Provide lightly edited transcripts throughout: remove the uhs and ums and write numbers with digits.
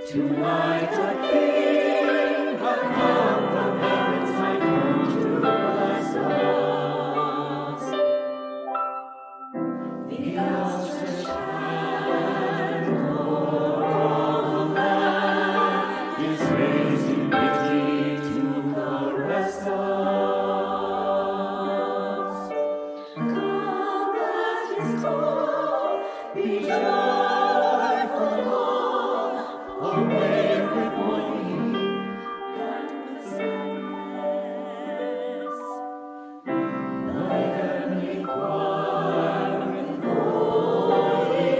Tonight a King hath come from heaven's high throne to bless us. The outstretched hand o'er all the land is raised in pity to caress us. Come at his call, be joyful all, away with mourning and with sadness. The heavenly choir with holy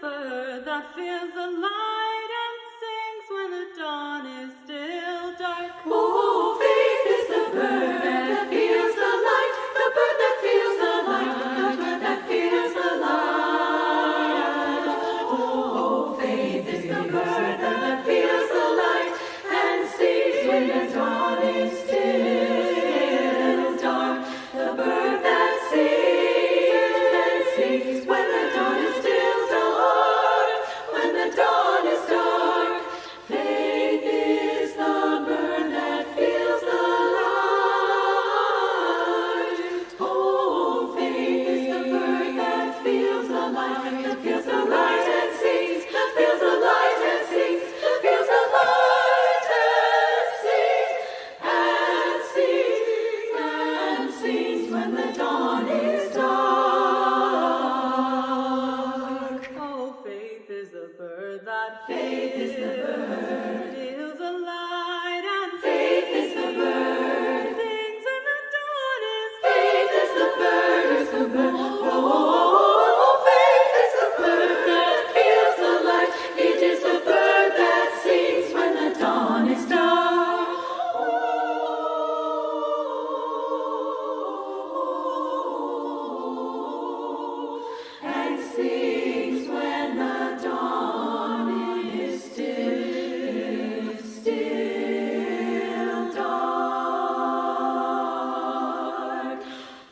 bird that feels the light and sings when the dawn is still dark. Oh, faith is the bird that feels the light, the bird that feels the light, the bird that feels the light. Oh, faith is the bird that feels the light and sings when the dawn is still dark. The bird that sings when the dawn is still dark, when the dawn is dark. Faith is the bird that feels the light. Oh, faith is the bird that feels the light, that feels the light and sings, that feels the light and sings, that feels the light and sings, and sings, and sings when the dawn is dark. Oh, faith is the bird that Faith is the bird. feels the light and Faith is the bird. sings when the dawn is Faith is the bird, is the bird. Oh, faith is the bird that feels the light. It is the bird that sings when the dawn is dark. And sings when the dawn is still dark.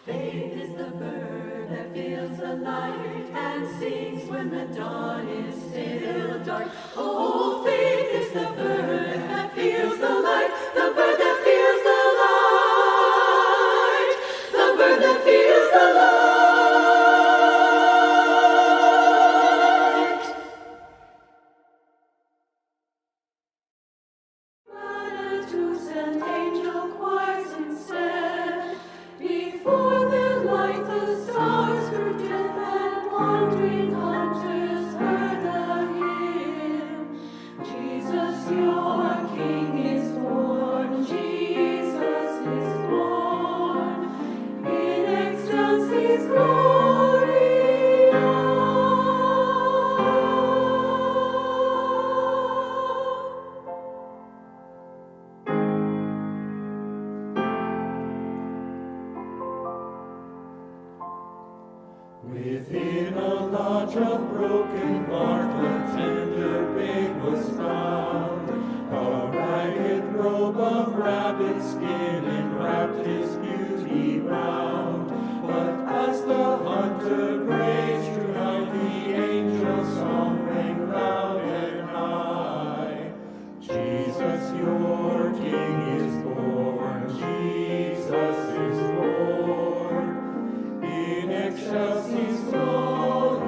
Faith is the bird that feels the light and sings when the dawn is still dark. Oh, faith is the bird that feels the light, the bird that feels the light, the bird that feels the light. To send angel choirs instead. Before their light the stars grew dim, and wandering hunters heard the hymn. Jesus, your King is born. Jesus is born. In excelsis Gloria. Within a lodge of broken bark, a tender babe was found. A ragged robe of rabbit skin enwrapped his beauty round. But as the hunter grazed throughout, the angel song rang loud and high. Jesus, your King is born. Jesus is born. In excelsis Gloria.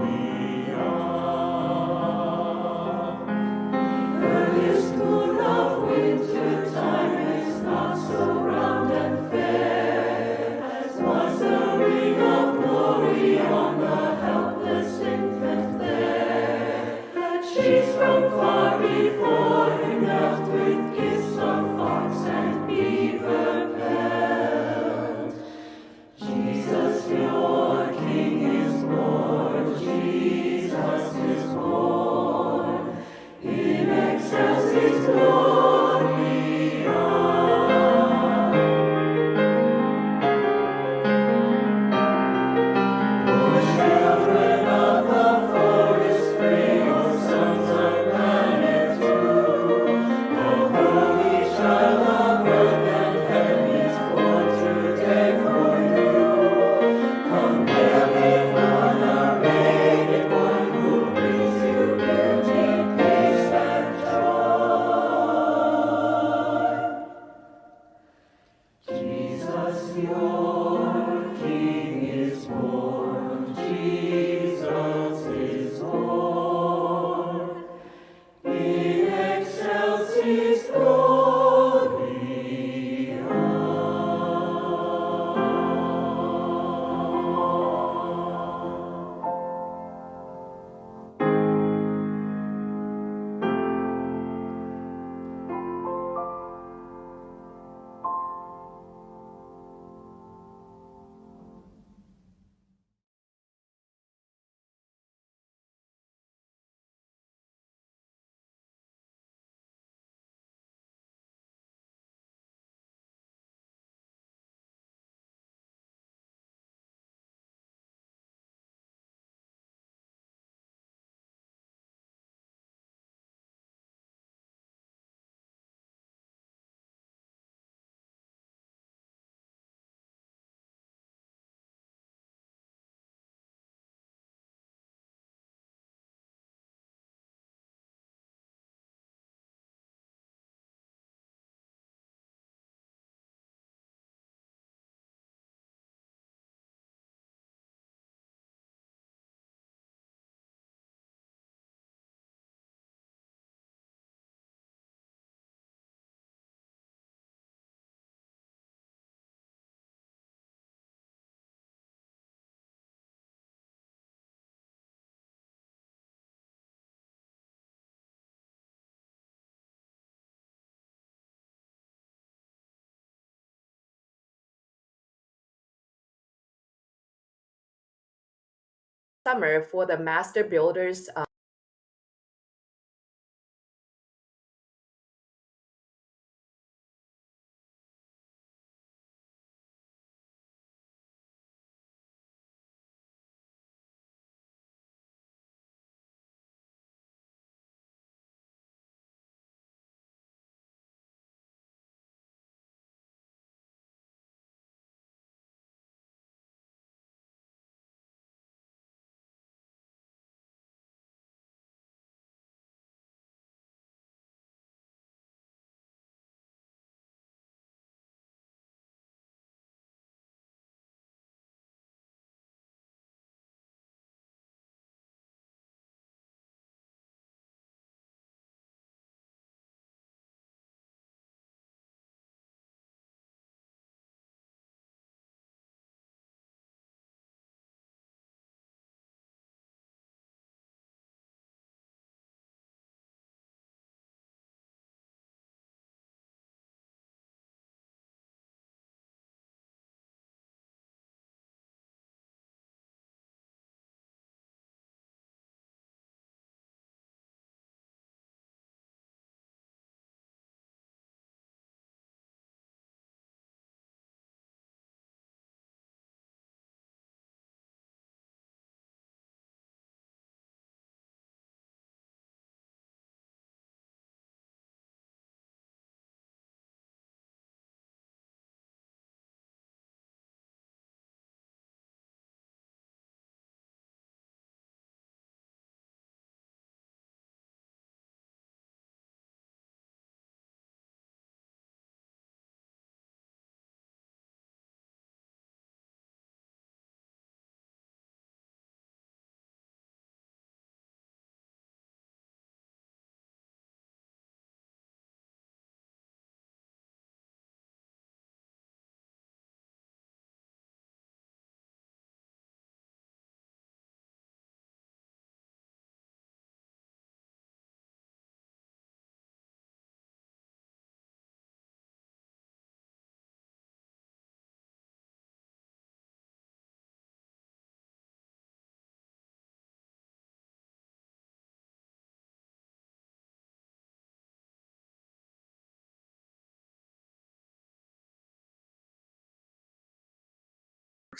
summer for the Master Builders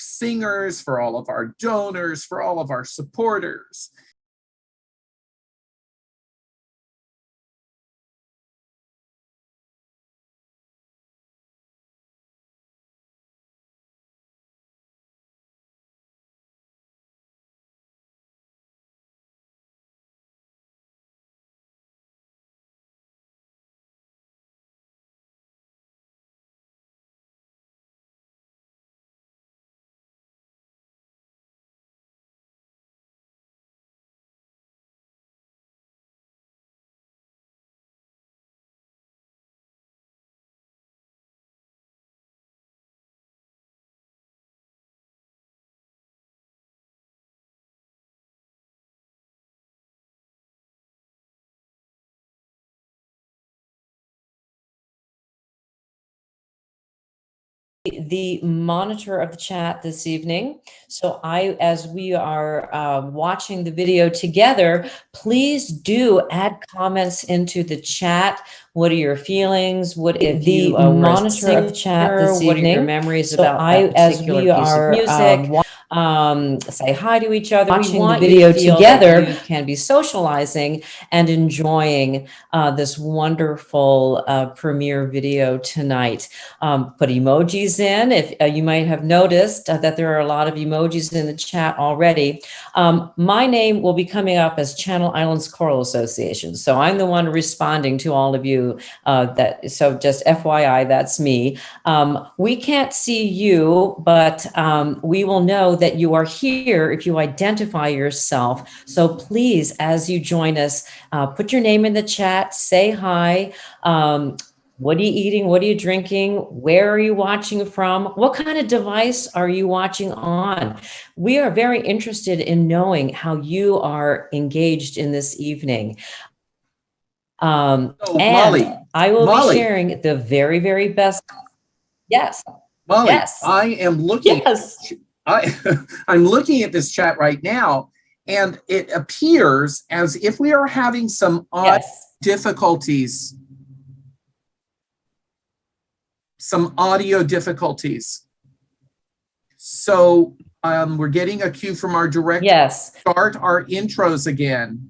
singers, for all of our donors, for all of our supporters. The monitor of the chat this evening. So as we are watching the video together, please do add comments into the chat. What are your feelings? What if you monitor of the chat this evening? What are your memories about that particular piece of music? Say hi to each other. Watching the video together, you can be socializing and enjoying this wonderful premiere video tonight. Put emojis in. If you might have noticed that there are a lot of emojis in the chat already. My name will be coming up as Channel Islands Choral Association. So I'm the one responding to all of you. So just FYI, that's me. We can't see you, but we will know that you are here if you identify yourself. So please, as you join us, put your name in the chat, say hi. What are you eating? What are you drinking? Where are you watching from? What kind of device are you watching on? We are very interested in knowing how you are engaged in this evening. Molly, I will be sharing the very, very best. Yes. Molly, yes. I am looking. Yes. I'm looking at this chat right now, And it appears as if we are having some odd difficulties, some audio difficulties. So we're getting a cue from our director. Yes. Start our intros again.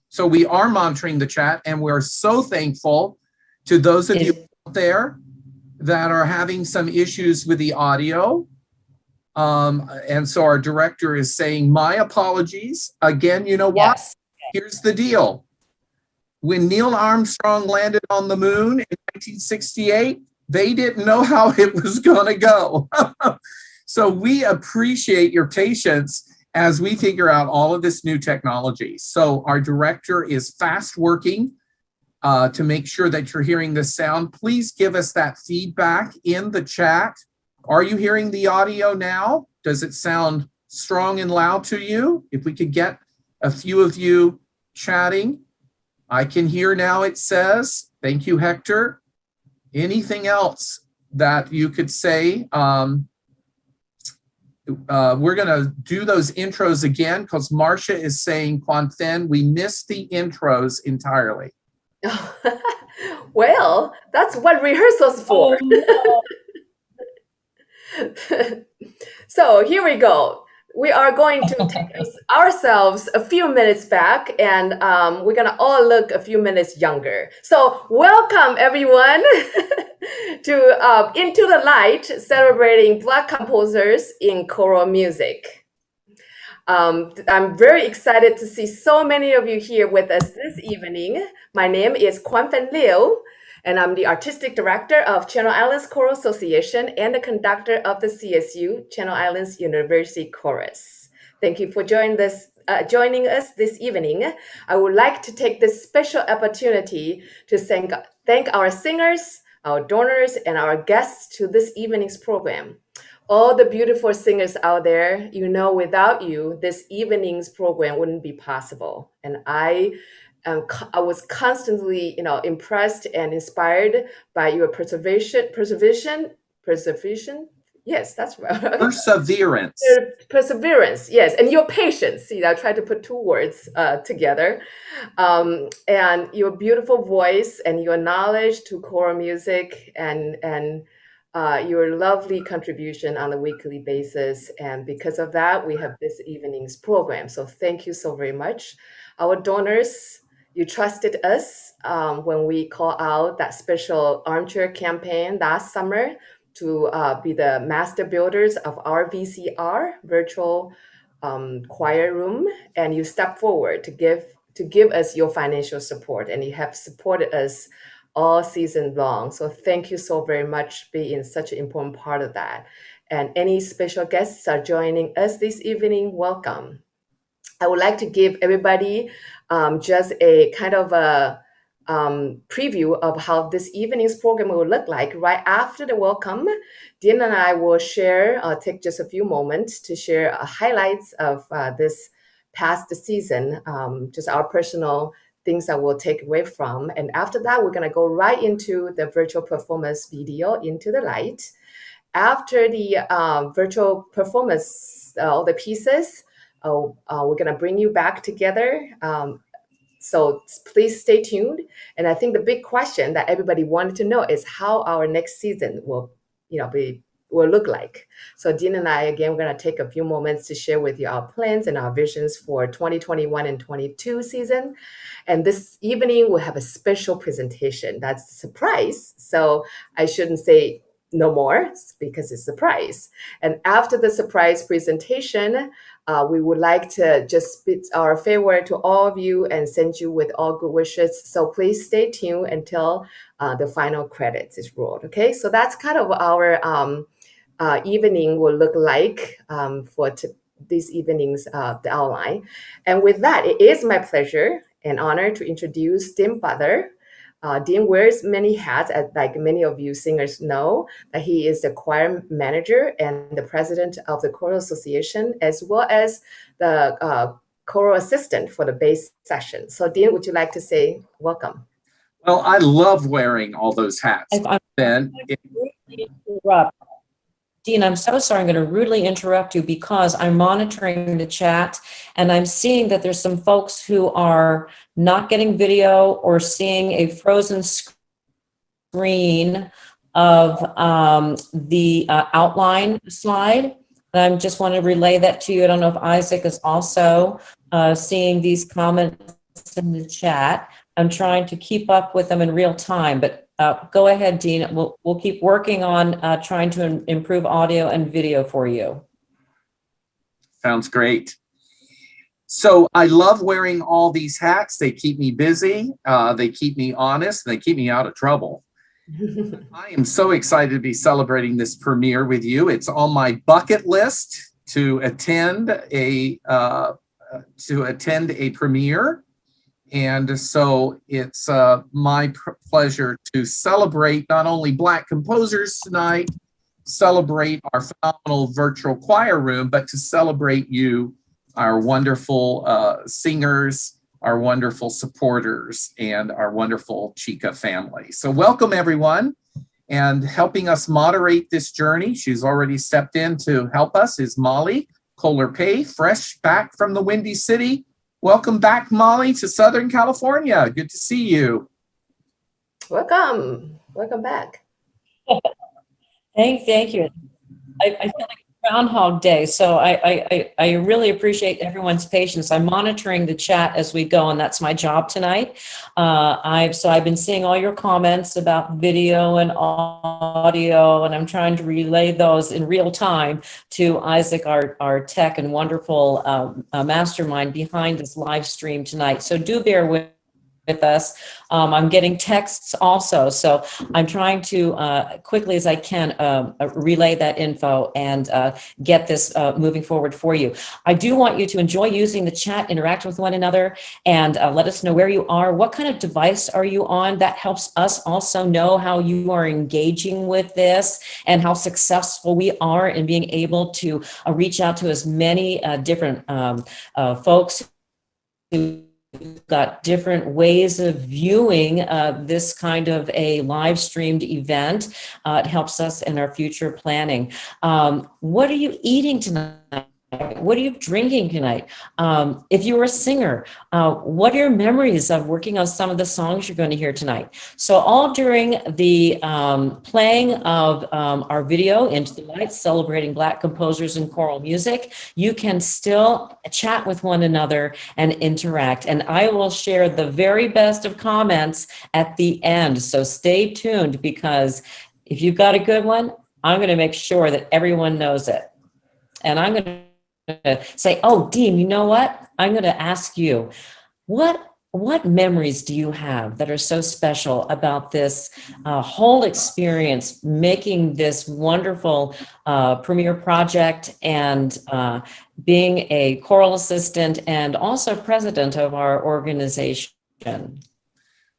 So we are monitoring the chat, and we're so thankful to those of you out there that are having some issues with the audio. And so our director is saying, my apologies. Again, you know what? Yes. Here's the deal. When Neil Armstrong landed on the moon in 1968, they didn't know how it was going to go. So we appreciate your patience as we figure out all of this new technology. So our director is fast working to make sure that you're hearing the sound. Please give us that feedback in the chat. Are you hearing the audio now? Does it sound strong and loud to you? If we could get a few of you chatting. I can hear now, it says. Thank you, Hector. Anything else that you could say? We're going to do those intros again because Marcia is saying, Quanthen, we missed the intros entirely. Well, that's what rehearsal's for. Oh, no. So here we go. We are going to take ourselves a few minutes back, and we're going to all look a few minutes younger. So welcome, everyone, to Into the Light, celebrating Black composers in choral music. I'm very excited to see so many of you here with us this evening. My name is Quanfen Liu, and I'm the Artistic Director of Channel Islands Choral Association and the conductor of the CSU, Channel Islands University Chorus. Thank you for joining us this evening. I would like to take this special opportunity to thank our singers, our donors, and our guests to this evening's program. All the beautiful singers out there, you know, without you, this evening's program wouldn't be possible. And I was constantly, impressed and inspired by your perseverance. Yes, that's right. Perseverance. Perseverance, yes, and your patience. See, I tried to put two words together, and your beautiful voice and your knowledge to choral music and your lovely contribution on a weekly basis. And because of that, we have this evening's program. So thank you so very much. Our donors, you trusted us when we call out that special armchair campaign last summer to be the master builders of our VCR, virtual choir room. And you stepped forward to give us your financial support, and you have supported us all season long. So thank you so very much for being such an important part of that. And any special guests are joining us this evening, welcome. I would like to give everybody just a kind of a preview of how this evening's program will look like. Right after the welcome, Dean and I will take just a few moments to share highlights of this past season, just our personal things that we'll take away from. And after that, we're going to go right into the virtual performance video, Into the Light. After the virtual performance, all the pieces, we're going to bring you back together. So please stay tuned. And I think the big question that everybody wanted to know is how our next season will look like. So Dean and I, again, we're going to take a few moments to share with you our plans and our visions for 2021 and 22 season. And this evening, we'll have a special presentation. That's a surprise. So I shouldn't say no more because it's a surprise. And after the surprise presentation, we would like to just bid our farewell to all of you and send you with all good wishes. So please stay tuned until the final credits is rolled. Okay, so that's kind of our evening will look like for this evening's the outline. And with that, it is my pleasure and honor to introduce Dean Butler. Dean wears many hats, like many of you singers know, that he is the choir manager and the president of the Choral Association, as well as the choral assistant for the bass session. So Dean, would you like to say welcome? Well, I love wearing all those hats. I'm Then interrupt. Dean, I'm so sorry. I'm going to rudely interrupt you because I'm monitoring the chat and I'm seeing that there's some folks who are not getting video or seeing a frozen screen of the outline slide. And I just want to relay that to you. I don't know if Isaac is also seeing these comments in the chat. I'm trying to keep up with them in real time, but go ahead, Dean. We'll keep working on trying to improve audio and video for you. Sounds great. So I love wearing all these hats. They keep me busy. They keep me honest. And they keep me out of trouble. I am so excited to be celebrating this premiere with you. It's on my bucket list to attend a premiere. And so it's my pleasure to celebrate not only Black composers tonight, celebrate our phenomenal virtual choir room, but to celebrate you, our wonderful singers, our wonderful supporters, and our wonderful CICA family. So welcome everyone, and helping us moderate this journey, she's already stepped in to help us, is Molly Kohler, fresh back from the Windy City. Welcome back, Molly, to Southern California. Good to see you. Welcome back. Thank you. I feel like Groundhog Day, so I really appreciate everyone's patience. I'm monitoring the chat as we go, and that's my job tonight. I've been seeing all your comments about video and audio, and I'm trying to relay those in real time to Isaac, our tech and wonderful mastermind behind this live stream tonight. So do bear with us. I'm getting texts also, so I'm trying to quickly as I can relay that info and get this moving forward for you. I do want you to enjoy using the chat, interact with one another, and let us know where you are. What kind of device are you on? That helps us also know how you are engaging with this and how successful we are in being able to reach out to as many different folks who got different ways of viewing this kind of a live streamed event. It helps us in our future planning. What are you eating tonight? What are you drinking tonight? If you were a singer, what are your memories of working on some of the songs you're going to hear tonight? So all during the playing of our video Into the Light, celebrating Black composers and choral music, you can still chat with one another and interact. And I will share the very best of comments at the end. So stay tuned, because if you've got a good one, I'm going to make sure that everyone knows it. And I'm going to say, oh, Dean, you know what? I'm going to ask you, what memories do you have that are so special about this whole experience, making this wonderful premiere project and being a choral assistant and also president of our organization?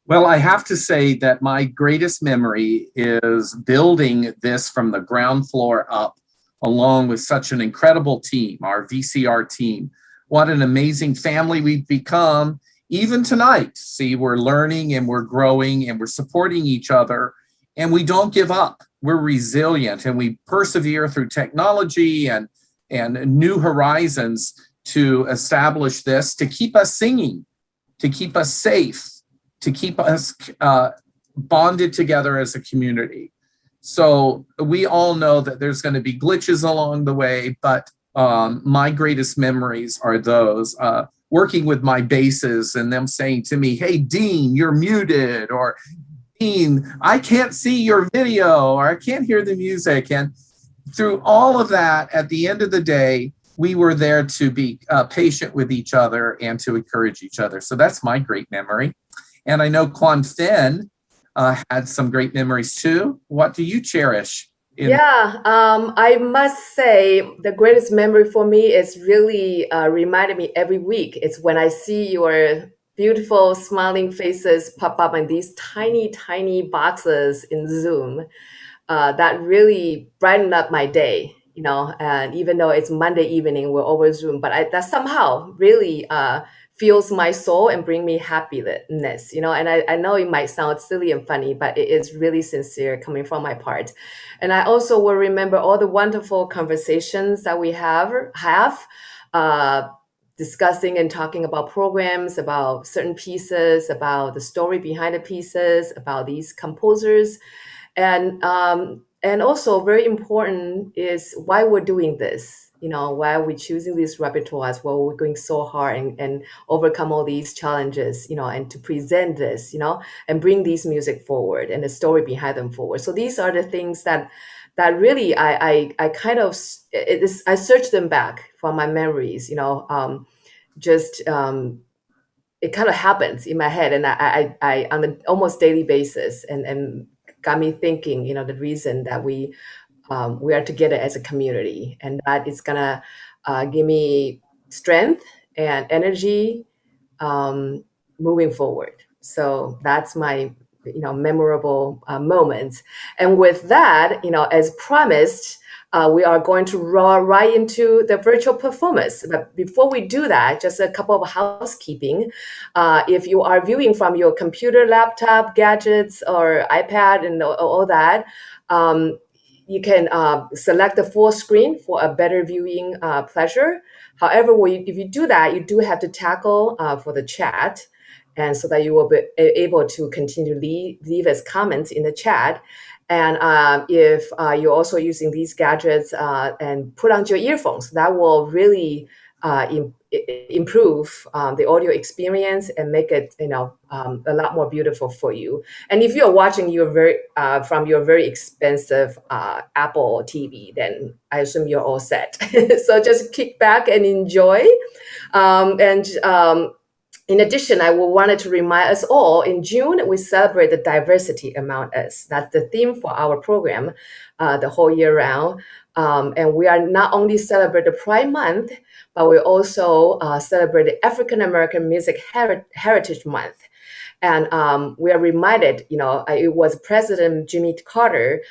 Well, I have to say that my greatest memory is building this from the ground floor up, along with such an incredible team, our VCR team. What an amazing family we've become. Even tonight, see, we're learning and we're growing and we're supporting each other, and we don't give up. We're resilient and we persevere through technology and new horizons to establish this, to keep us singing, to keep us safe, to keep us bonded together as a community. So we all know that there's going to be glitches along the way, but my greatest memories are those working with my basses and them saying to me, hey, Dean, you're muted, or Dean, I can't see your video, or I can't hear the music. And through all of that, at the end of the day, we were there to be patient with each other and to encourage each other. So that's my great memory. And I know Quan Finn had some great memories too. What do you cherish? I must say the greatest memory for me is really reminding me every week. It's when I see your beautiful smiling faces pop up in these tiny, tiny boxes in Zoom. That really brightened up my day, and even though it's Monday evening, we're over Zoom, but that somehow really fills my soul and bring me happiness, and I know it might sound silly and funny, but it is really sincere coming from my part. And I also will remember all the wonderful conversations that we have discussing and talking about programs, about certain pieces, about the story behind the pieces, about these composers. And also very important is why we're doing this, why are we choosing these repertoires, why we're going so hard and overcome all these challenges, and to present this, and bring these music forward and the story behind them forward. So these are the things that really I kind of, I search them back from my memories, it kind of happens in my head, and I on an almost daily basis, and got me thinking, the reason that we are together as a community, and that is gonna give me strength and energy moving forward. So that's my memorable moments. And with that, as promised, we are going to roll right into the virtual performance. But before we do that, just a couple of housekeeping. If you are viewing from your computer, laptop, gadgets, or iPad, and all that, you can select the full screen for a better viewing pleasure. However, if you do that, you do have to tackle for the chat, and so that you will be able to continue to leave as comments in the chat. And if you're also using these gadgets and put on your earphones, that will really improve the audio experience and make it a lot more beautiful for you. And if you're watching from your very expensive Apple TV, then I assume you're all set. So just kick back and enjoy. In addition, I wanted to remind us all, in June, we celebrate the diversity among us. That's the theme for our program the whole year round. And we are not only celebrate the Pride Month, but we also celebrate the African American Music Heritage Month. And we are reminded, it was President Jimmy Carter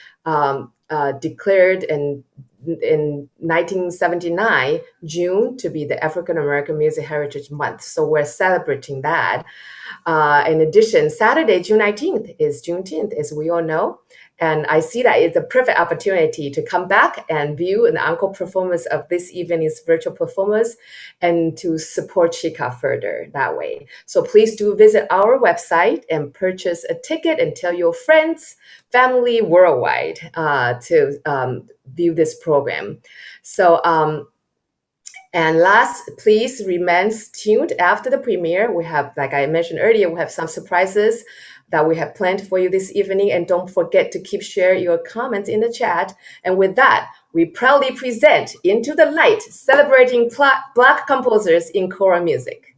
declared in 1979, June, to be the African American Music Heritage Month. So we're celebrating that. In addition, Saturday, June 19th is Juneteenth, as we all know. And I see that it's a perfect opportunity to come back and view an encore performance of this evening's virtual performance and to support CICA further that way. So please do visit our website and purchase a ticket and tell your friends, family worldwide to view this program. So, and last, please remain tuned after the premiere. We have, like I mentioned earlier, we have some surprises that we have planned for you this evening. And don't forget to keep sharing your comments in the chat. And with that, we proudly present Into the Light, celebrating Black composers in choral music.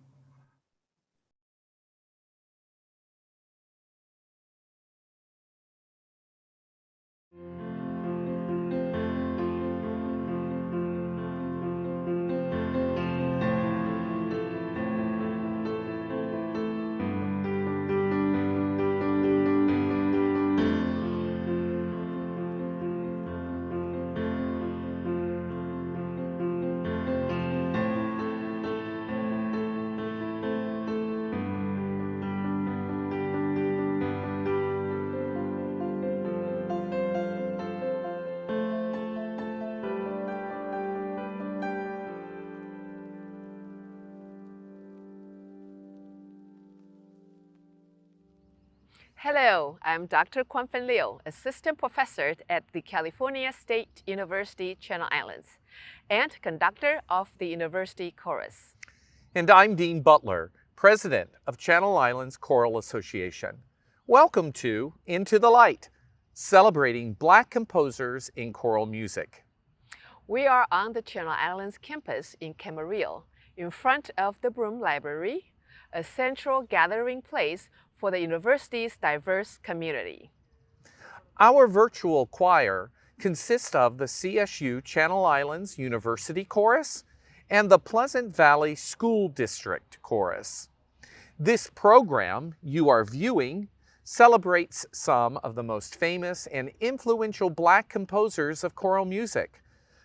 Hello, I'm Dr. Kwan-Fen Liu, Assistant Professor at the California State University, Channel Islands, and conductor of the University Chorus. And I'm Dean Butler, President of Channel Islands Choral Association. Welcome to Into the Light, celebrating Black composers in choral music. We are on the Channel Islands campus in Camarillo, in front of the Broome Library, a central gathering place for the university's diverse community. Our virtual choir consists of the CSU Channel Islands University Chorus and the Pleasant Valley School District Chorus. This program you are viewing celebrates some of the most famous and influential Black composers of choral music,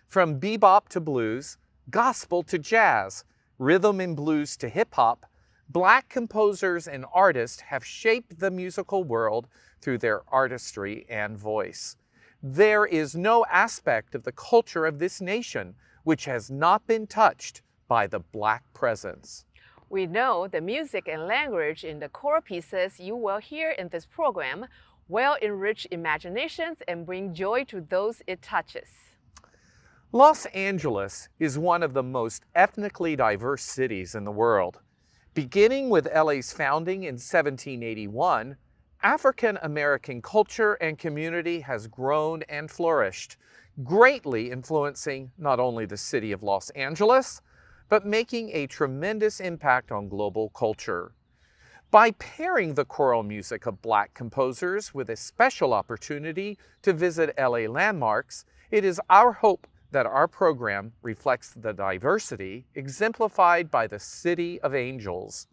from bebop to blues, gospel to jazz, rhythm and blues to hip-hop, Black composers and artists have shaped the musical world through their artistry and voice. There is no aspect of the culture of this nation which has not been touched by the Black presence. We know the music and language in the choral pieces you will hear in this program will enrich imaginations and bring joy to those it touches. Los Angeles is one of the most ethnically diverse cities in the world. Beginning with LA's founding in 1781, African American culture and community has grown and flourished, greatly influencing not only the city of Los Angeles, but making a tremendous impact on global culture. By pairing the choral music of Black composers with a special opportunity to visit LA landmarks, it is our hope that our program reflects the diversity exemplified by the City of Angels.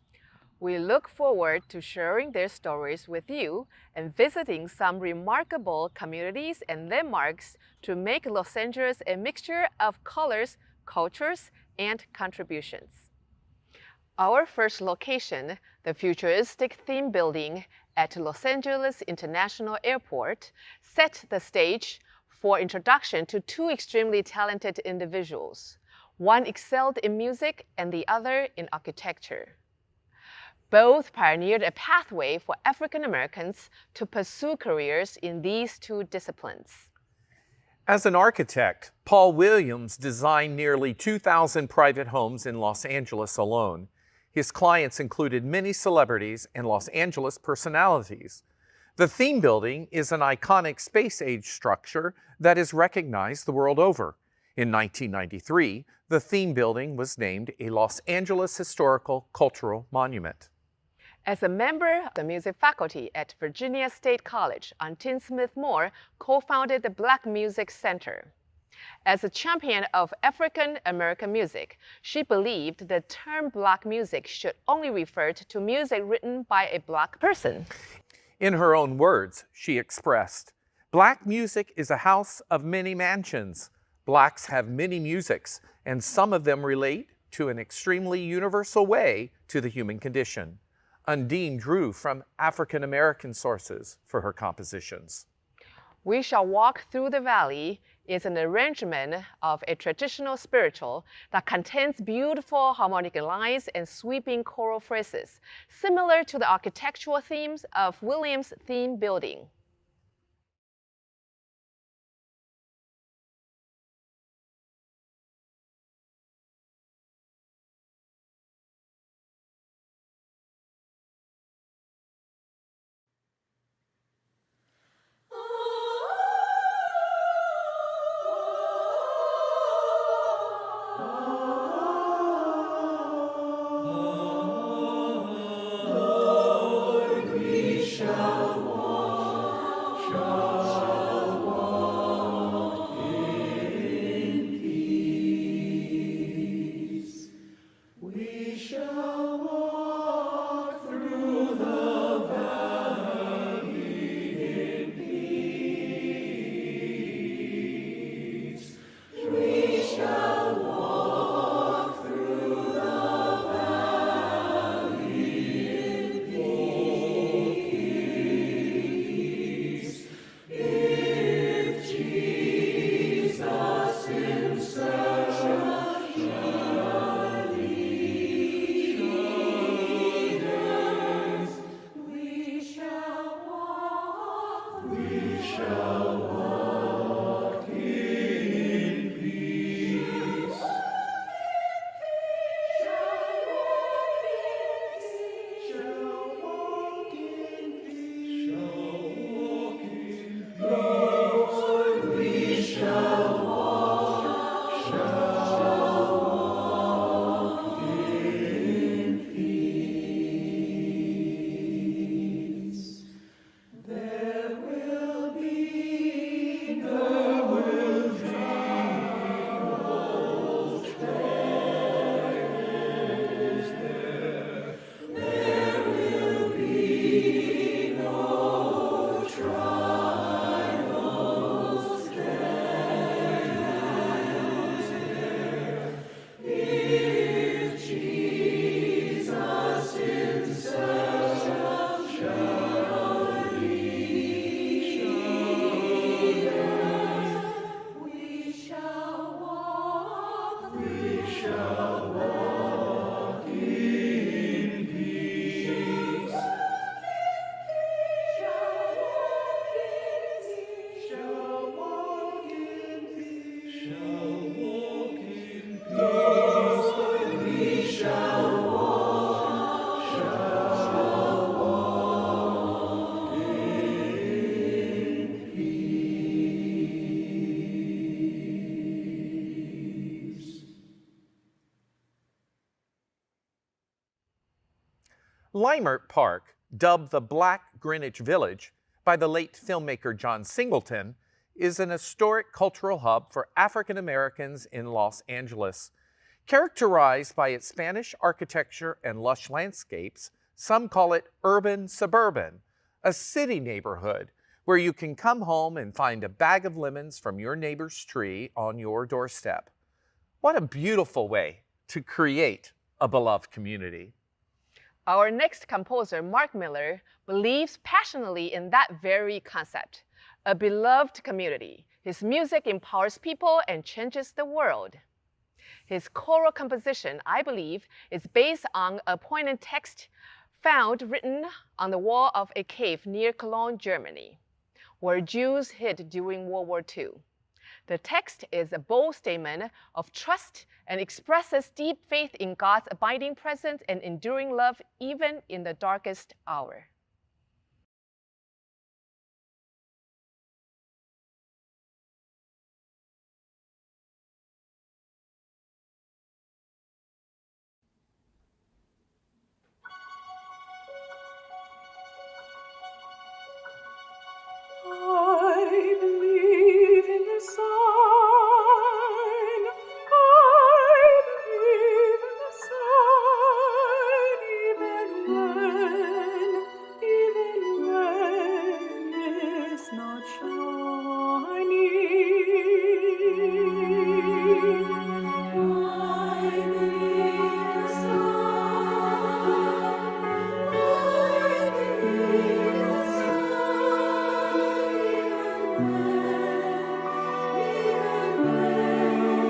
We look forward to sharing their stories with you and visiting some remarkable communities and landmarks to make Los Angeles a mixture of colors, cultures, and contributions. Our first location, the futuristic theme building at Los Angeles International Airport, set the stage for introduction to two extremely talented individuals. One excelled in music and the other in architecture. Both pioneered a pathway for African Americans to pursue careers in these two disciplines. As an architect, Paul Williams designed nearly 2,000 private homes in Los Angeles alone. His clients included many celebrities and Los Angeles personalities. The theme building is an iconic space-age structure that is recognized the world over. In 1993, the theme building was named a Los Angeles Historical Cultural Monument. As a member of the music faculty at Virginia State College, Antine Smith Moore co-founded the Black Music Center. As a champion of African American music, she believed the term Black music should only refer to music written by a Black person. In her own words, she expressed, "Black music is a house of many mansions. Blacks have many musics, and some of them relate to an extremely universal way to the human condition." Undine drew from African American sources for her compositions. We Shall Walk Through the Valley is an arrangement of a traditional spiritual that contains beautiful harmonic lines and sweeping choral phrases, similar to the architectural themes of Williams' theme building. Leimert Park, dubbed the Black Greenwich Village by the late filmmaker John Singleton, is an historic cultural hub for African Americans in Los Angeles. Characterized by its Spanish architecture and lush landscapes, some call it urban suburban, a city neighborhood where you can come home and find a bag of lemons from your neighbor's tree on your doorstep. What a beautiful way to create a beloved community. Our next composer, Mark Miller, believes passionately in that very concept, a beloved community. His music empowers people and changes the world. His choral composition, I believe, is based on a poignant text found written on the wall of a cave near Cologne, Germany, where Jews hid during World War II. The text is a bold statement of trust and expresses deep faith in God's abiding presence and enduring love even in the darkest hour. I believe in the sign. I believe in the sign, even when it's not shining. I believe in the sign. I believe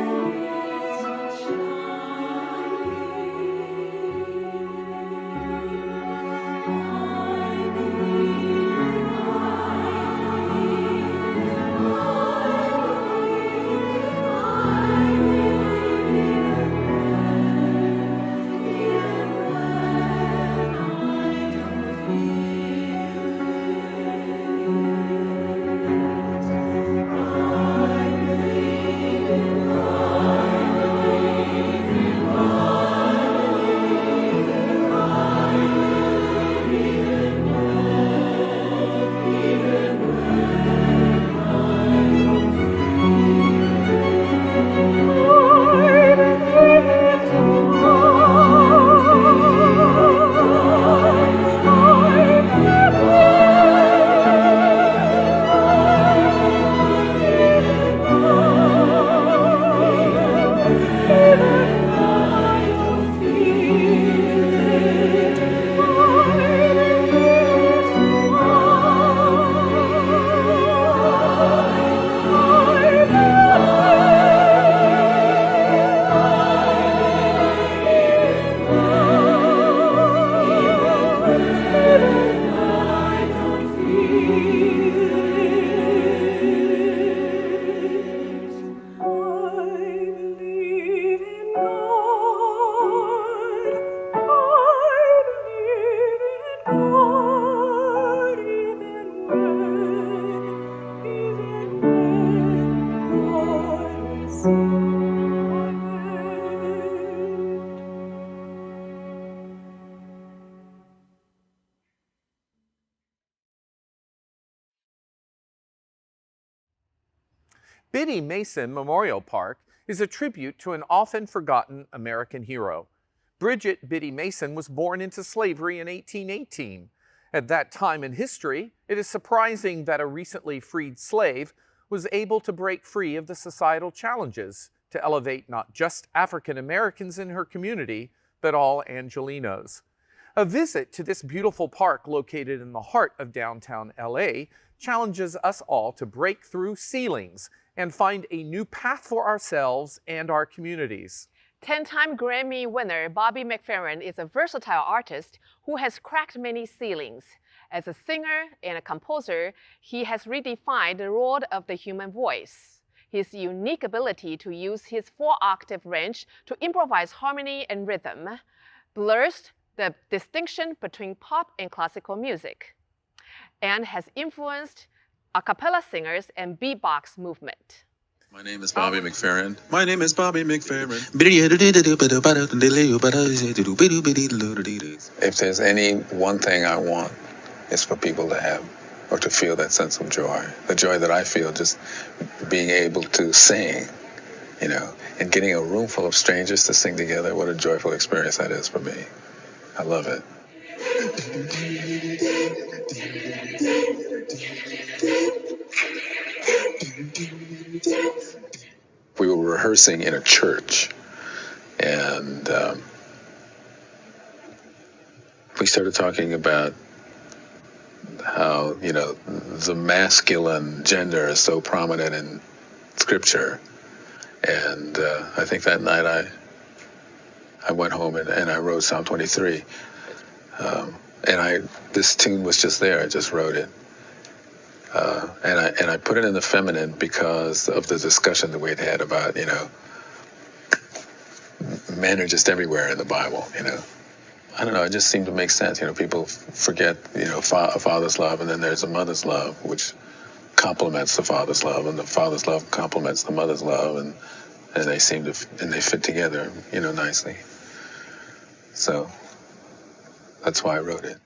in the Biddy Mason Memorial Park is a tribute to an often forgotten American hero. Bridget Biddy Mason was born into slavery in 1818. At that time in history, it is surprising that a recently freed slave was able to break free of the societal challenges to elevate not just African Americans in her community, but all Angelenos. A visit to this beautiful park located in the heart of downtown LA challenges us all to break through ceilings and find a new path for ourselves and our communities. 10-time Grammy winner Bobby McFerrin is a versatile artist who has cracked many ceilings. As a singer and a composer, he has redefined the role of the human voice. His unique ability to use his 4-octave range to improvise harmony and rhythm blurs the distinction between pop and classical music, and has influenced a cappella singers and beatbox movement. My name is Bobby McFerrin. My name is Bobby McFerrin. If there's any one thing I want, it's for people to have or to feel that sense of joy. The joy that I feel just being able to sing, and getting a room full of strangers to sing together. What a joyful experience that is for me. I love it. We were rehearsing in a church, and we started talking about how, the masculine gender is so prominent in Scripture. And I think that night I went home and I wrote Psalm 23. And this tune was just there. I just wrote it. And I put it in the feminine because of the discussion that we had about, men are just everywhere in the Bible, I don't know, it just seemed to make sense. People forget, a father's love, and then there's a mother's love, which complements the father's love, and the father's love complements the mother's love, and they they fit together, nicely. So that's why I wrote it.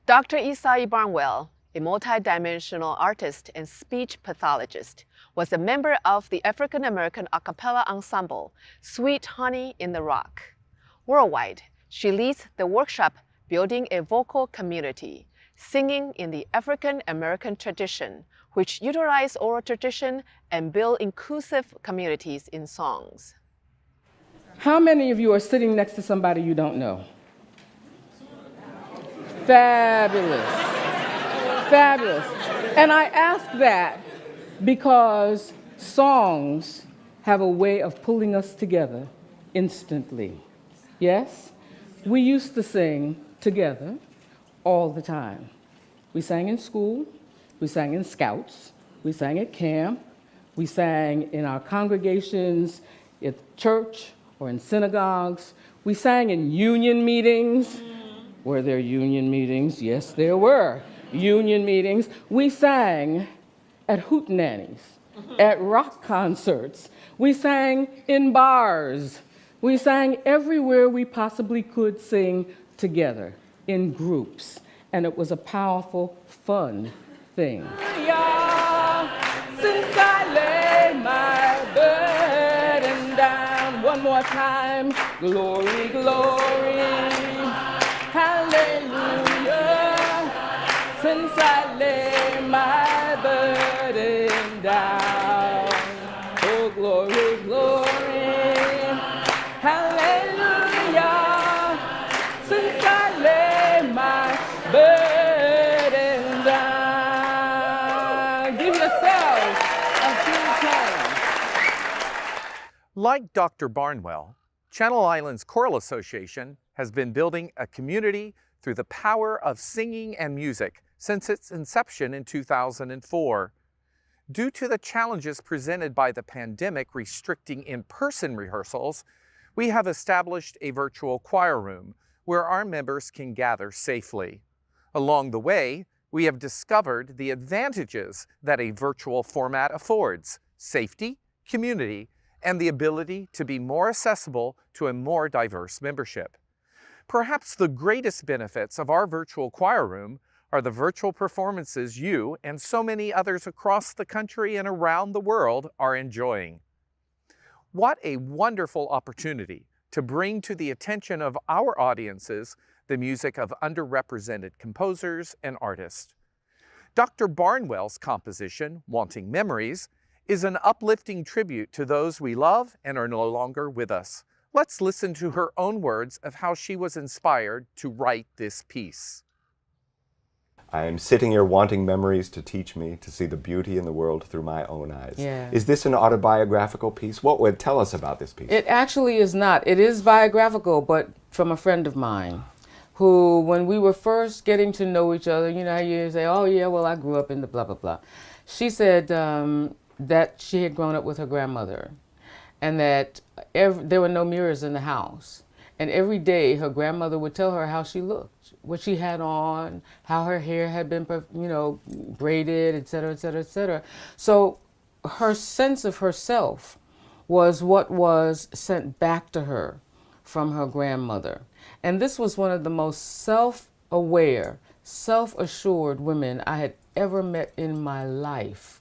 Dr. Isai Barnwell a multidimensional artist and speech pathologist, was a member of the African American a cappella ensemble, Sweet Honey in the Rock. Worldwide, she leads the workshop Building a Vocal Community, Singing in the African American Tradition, which utilize oral tradition and build inclusive communities in songs. How many of you are sitting next to somebody you don't know? Fabulous. Fabulous. And I ask that because songs have a way of pulling us together instantly. Yes? We used to sing together all the time. We sang in school, we sang in scouts, we sang at camp, we sang in our congregations, at church or in synagogues. We sang in union meetings. Were there union meetings? Yes, there were union meetings. We sang at hootenannies, at rock concerts. We sang in bars. We sang everywhere we possibly could sing together in groups. And it was a powerful, fun thing. Since I lay my burden down, one more time, glory, glory, hallelujah. Since I lay my burden down, oh glory, glory, hallelujah. Since I lay my burden down. Give yourselves a few times. Like Dr. Barnwell, Channel Islands Choral Association has been building a community through the power of singing and music since its inception in 2004. Due to the challenges presented by the pandemic restricting in-person rehearsals, we have established a virtual choir room where our members can gather safely. Along the way, we have discovered the advantages that a virtual format affords: safety, community, and the ability to be more accessible to a more diverse membership. Perhaps the greatest benefits of our virtual choir room are the virtual performances you and so many others across the country and around the world are enjoying. What a wonderful opportunity to bring to the attention of our audiences the music of underrepresented composers and artists. Dr. Barnwell's composition, Wanting Memories, is an uplifting tribute to those we love and are no longer with us. Let's listen to her own words of how she was inspired to write this piece. I am sitting here wanting memories to teach me to see the beauty in the world through my own eyes. Yeah. Is this an autobiographical piece? What would tell us about this piece? It actually is not. It is biographical, but from a friend of mine who, when we were first getting to know each other, you know how you say, oh yeah, well, I grew up in the blah, blah, blah. She said that she had grown up with her grandmother and that there were no mirrors in the house. And every day her grandmother would tell her how she looked, what she had on, how her hair had been, you know, braided, et cetera, et cetera, et cetera. So her sense of herself was what was sent back to her from her grandmother. And this was one of the most self-aware, self-assured women I had ever met in my life.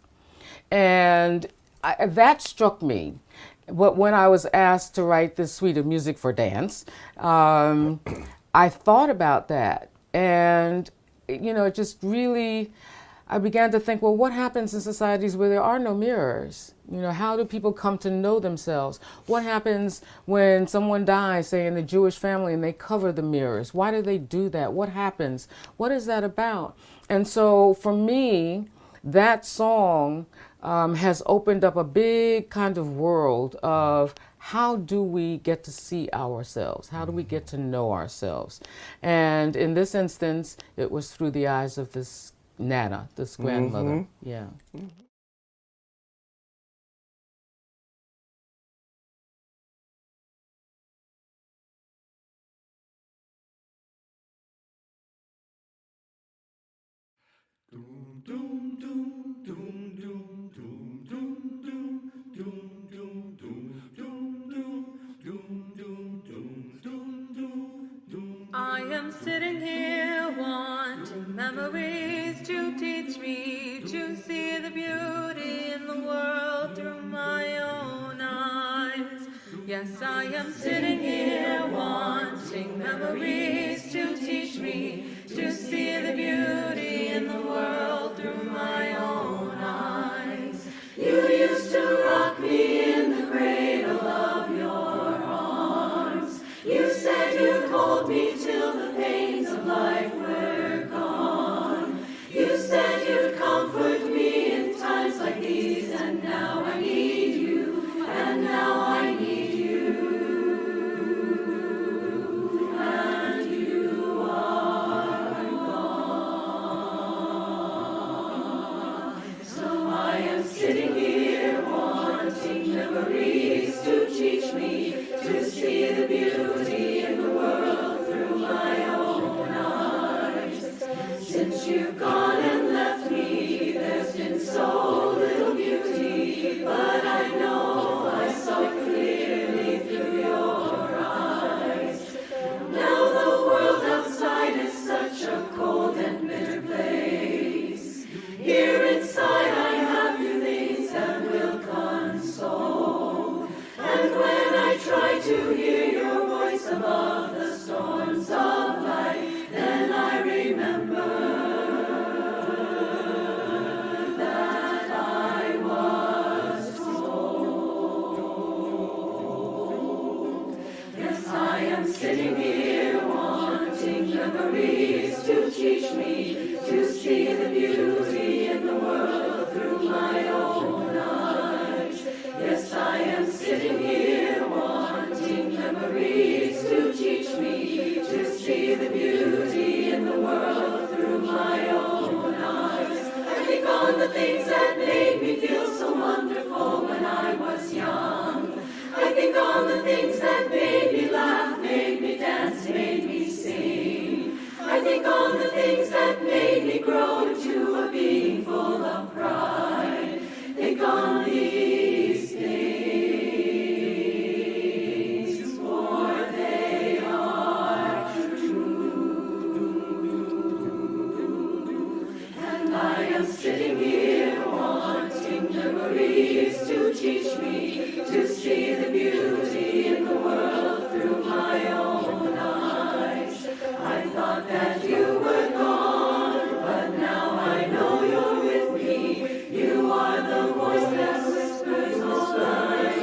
And that struck me. But when I was asked to write this suite of music for dance, I thought about that. And, you know, it just really, I began to think, well, what happens in societies where there are no mirrors? You know, how do people come to know themselves? What happens when someone dies, say in the Jewish family, and they cover the mirrors? Why do they do that? What happens? What is that about? And so for me, that song has opened up a big kind of world of how do we get to see ourselves? How do we get to know ourselves? And in this instance, it was through the eyes of this Nana, this grandmother. Yeah. I am sitting here wanting memories to teach Yes, I am sitting here wanting memories to teach me to see the beauty in the world through my own eyes. You used to rock me in the cradle of your arms. You said you'd hold me till the pains of life were gone. You said you'd comfort me in times like these, and now I need you, and now I need you, and you are gone. So I am sitting here wanting memories to teach me to see the beauty in the world through my own eyes. Since you've gone and left me, there's been so little beauty, but I know I saw it clearly through your eyes. Now the world outside is such a cold and bitter place. Here inside I have few things that will console. And when I try to hear your voice above the storms of life, then I remember that I was told. Yes, I am sitting here wanting memories to teach me to see the beauty in the world through my own eyes. Yes, I am sitting here wanting memories to teach me to see the beauty in the world through my own eyes. I think on the things that made me feel so wonderful when I was young. I think on the things that made me laugh, made me dance, made me sing. I think on the things that made me grow into a being full of pride. Think on these things, for they are true. And I am sitting here wanting memories to teach me to see the beauty in the world through my own eyes. I thought that you were gone, but now I know you're with me. You are the voice that whispers all I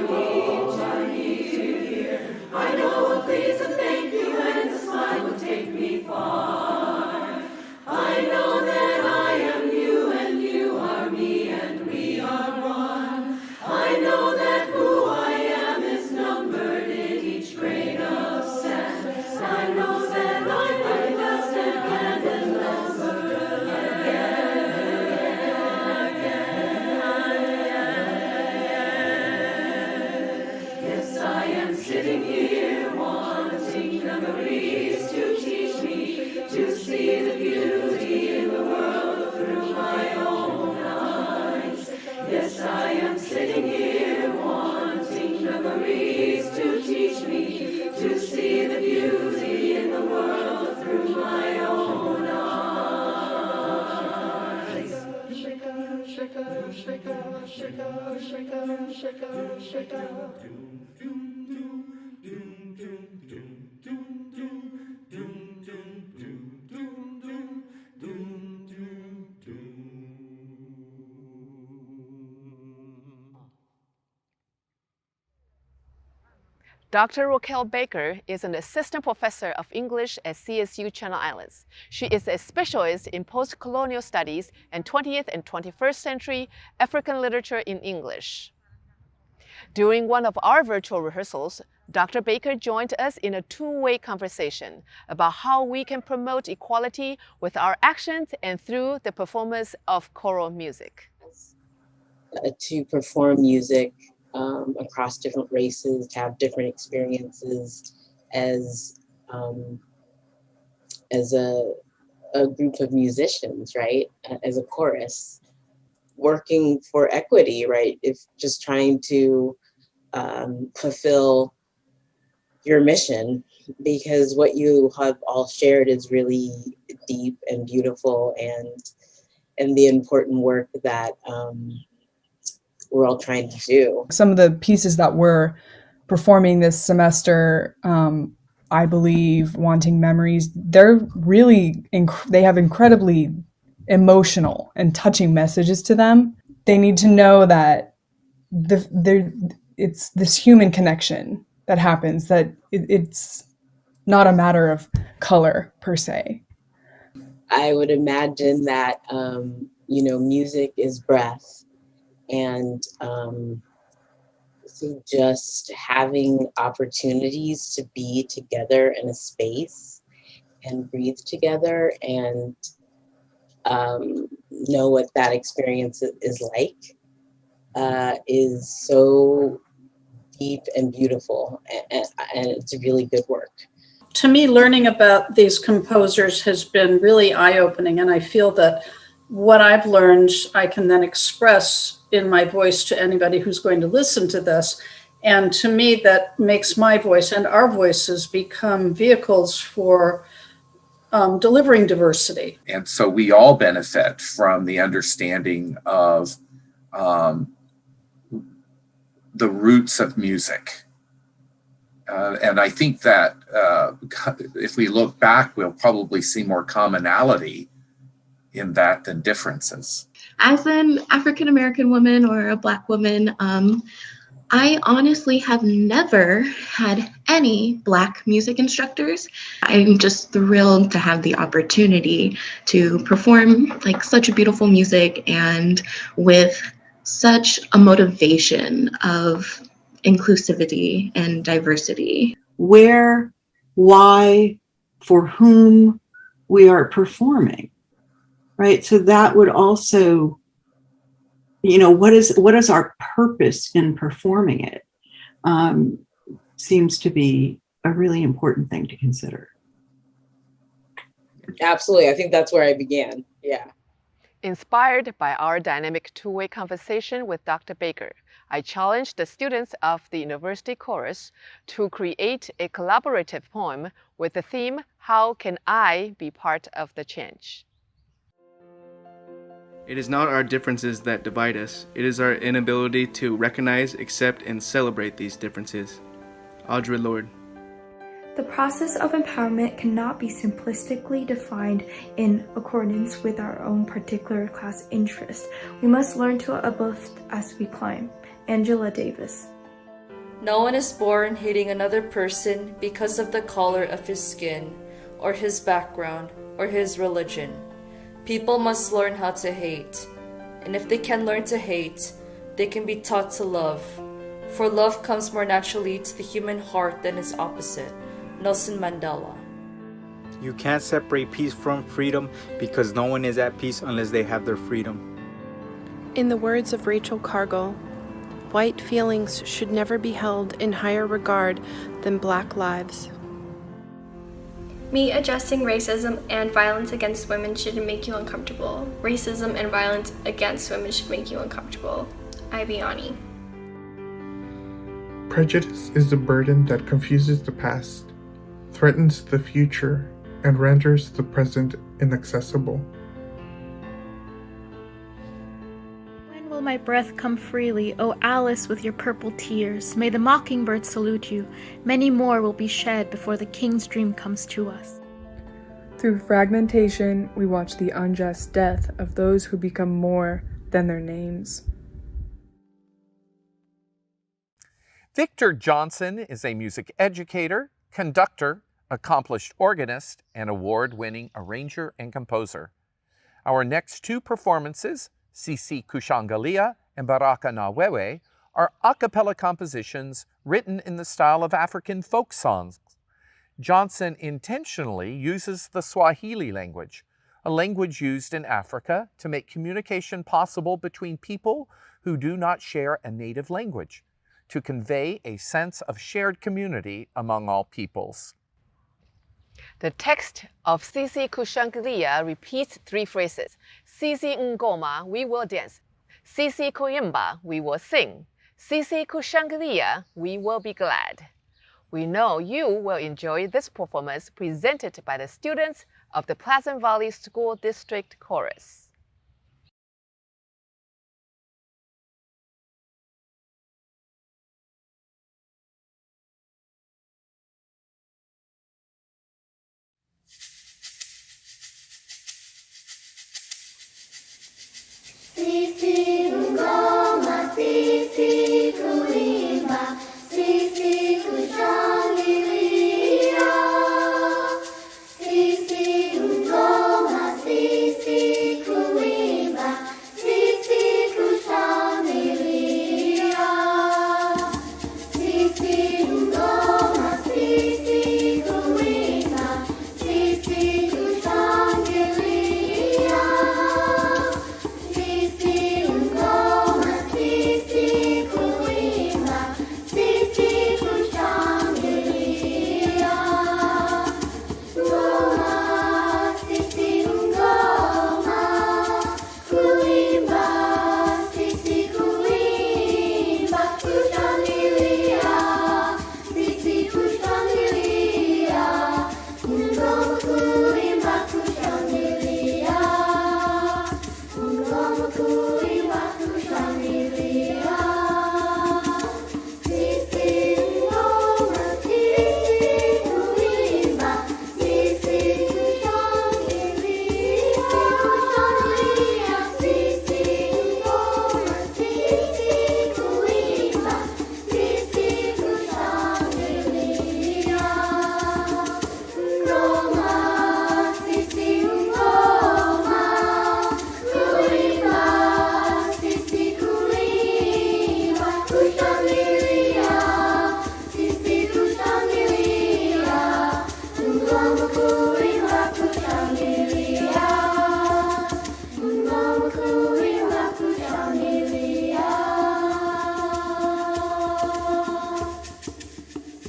need to hear. I know a please and thank you, and a smile will take me far. I know that I am you, and you are me, and we are one. I know that who I am is numbered in each grain of sand. I know that I'm blessed and numbered again. Yes, I am sitting here wanting memories to teach me to see the beauty in the world through my own eyes. Yes, I am sitting here wanting memories to teach me to see the beauty in the world through my own eyes. Shaka, shaka, shaka, shaka, shaka, shaka, shaka. Dr. Raquel Baker is an assistant professor of English at CSU Channel Islands. She is a specialist in post-colonial studies and 20th and 21st century African literature in English. During one of our virtual rehearsals, Dr. Baker joined us in a two-way conversation about how we can promote equality with our actions and through the performance of choral music. To perform music across different races, to have different experiences as a group of musicians, right? As a chorus, working for equity, right? If just trying to fulfill your mission, because what you have all shared is really deep and beautiful, and the important work that we're all trying to do. Some of the pieces that we're performing this semester, I believe, Wanting Memories, they're really, they have incredibly emotional and touching messages to them. They need to know that it's this human connection that happens, that it's not a matter of color per se. I would imagine that, music is breath, and so just having opportunities to be together in a space and breathe together and know what that experience is like is so deep and beautiful, and it's really good work. To me, learning about these composers has been really eye-opening, and I feel that what I've learned, I can then express in my voice to anybody who's going to listen to this. And to me, that makes my voice and our voices become vehicles for delivering diversity. And so we all benefit from the understanding of the roots of music. And I think that if we look back, we'll probably see more commonality in that than differences. As an African-American woman or a Black woman, I honestly have never had any Black music instructors. I'm just thrilled to have the opportunity to perform like such beautiful music and with such a motivation of inclusivity and diversity. Where, why, for whom we are performing, right? So that would also, what is our purpose in performing it? Seems to be a really important thing to consider. Absolutely. I think that's where I began. Yeah. Inspired by our dynamic two-way conversation with Dr. Baker, I challenged the students of the University Chorus to create a collaborative poem with the theme, "How Can I Be Part of the Change?" It is not our differences that divide us. It is our inability to recognize, accept, and celebrate these differences. Audre Lorde. The process of empowerment cannot be simplistically defined in accordance with our own particular class interest. We must learn to uplift as we climb. Angela Davis. No one is born hating another person because of the color of his skin, or his background, or his religion. People must learn how to hate. And if they can learn to hate, they can be taught to love. For love comes more naturally to the human heart than its opposite. Nelson Mandela. You can't separate peace from freedom because no one is at peace unless they have their freedom. In the words of Rachel Cargill, white feelings should never be held in higher regard than Black lives. Me addressing racism and violence against women shouldn't make you uncomfortable. Racism and violence against women should make you uncomfortable. Iviani. Prejudice is the burden that confuses the past, threatens the future, and renders the present inaccessible. When will my breath come freely, O Alice, with your purple tears? May the mockingbird salute you. Many more will be shed before the king's dream comes to us. Through fragmentation, we watch the unjust death of those who become more than their names. Victor Johnson is a music educator, conductor, accomplished organist, and award-winning arranger and composer. Our next two performances, Sisi Kushangalia and Baraka Nawewe, are a cappella compositions written in the style of African folk songs. Johnson intentionally uses the Swahili language, a language used in Africa to make communication possible between people who do not share a native language, to convey a sense of shared community among all peoples. The text of Sisi Kushangalia repeats three phrases. Sisi Ngoma, we will dance. Sisi Kuyimba, we will sing. Sisi Kushangalia, we will be glad. We know you will enjoy this performance presented by the students of the Pleasant Valley School District Chorus. sisi kuimba, sisi kushangilia, sisi ngoma, sisi kuimba, sisi kushangilia, sisi ngoma, sisi kuimba, sisi kushangilia, sisi ngoma, sisi kuimba, sisi kushangilia, ngoma, sisi ngoma, kuimba, sisi kuimba, kushangilia, sisi kushangilia, ngoma kuimba, kushangilia, ngoma kuimba, kushangilia, sisi ngoma, sisi kuimba, sisi kushangilia, sisi ngoma, sisi kuimba, sisi kushangilia, ngoma, sisi ngoma, kuimba, sisi kuimba, kushangilia, sisi kushangilia, ngoma kuimba, kushangilia, ngoma kuimba, kushangilia,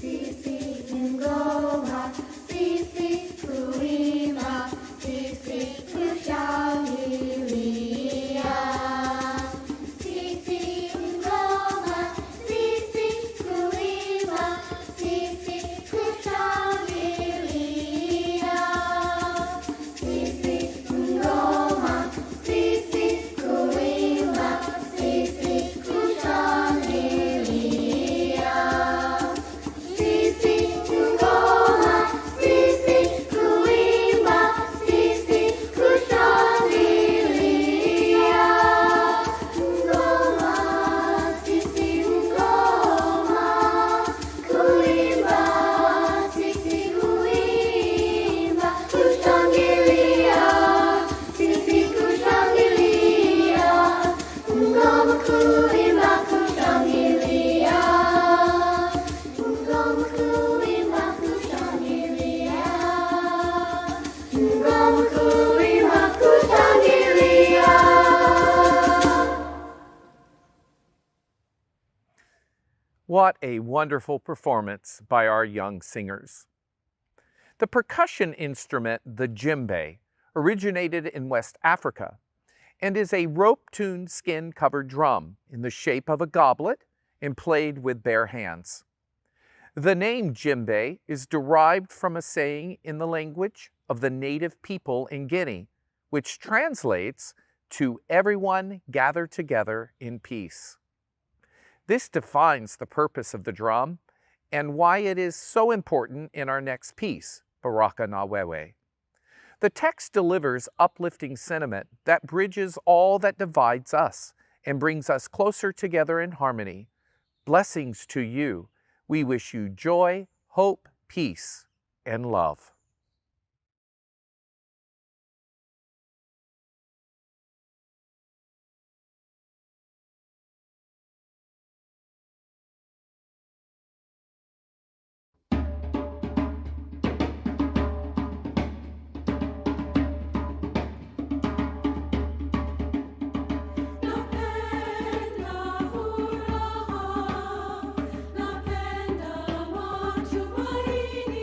sisi ngoma, sisi kuimba, sisi kushangilia, sisi ngoma, sisi kuimba, sisi kushangilia, sisi ngoma, sisi kuimba, sisi kushangilia, sisi ngoma, sisi kuimba, sisi kushangilia, ngoma, sisi ngoma, kuimba, sisi kuimba, kushangilia, sisi kushangilia, ngoma kuimba, kushangilia, ngoma kuimba, kushangilia, ngoma kuimba, kushangilia. What a wonderful performance by our young singers. The percussion instrument, the djembe, originated in West Africa and is a rope-tuned skin-covered drum in the shape of a goblet and played with bare hands. The name djembe is derived from a saying in the language of the native people in Guinea, which translates to "everyone gather together in peace." This defines the purpose of the drum and why it is so important in our next piece, Baraka na Wewe. The text delivers uplifting sentiment that bridges all that divides us and brings us closer together in harmony. Blessings to you. We wish you joy, hope, peace, and love. Napenda matumaini,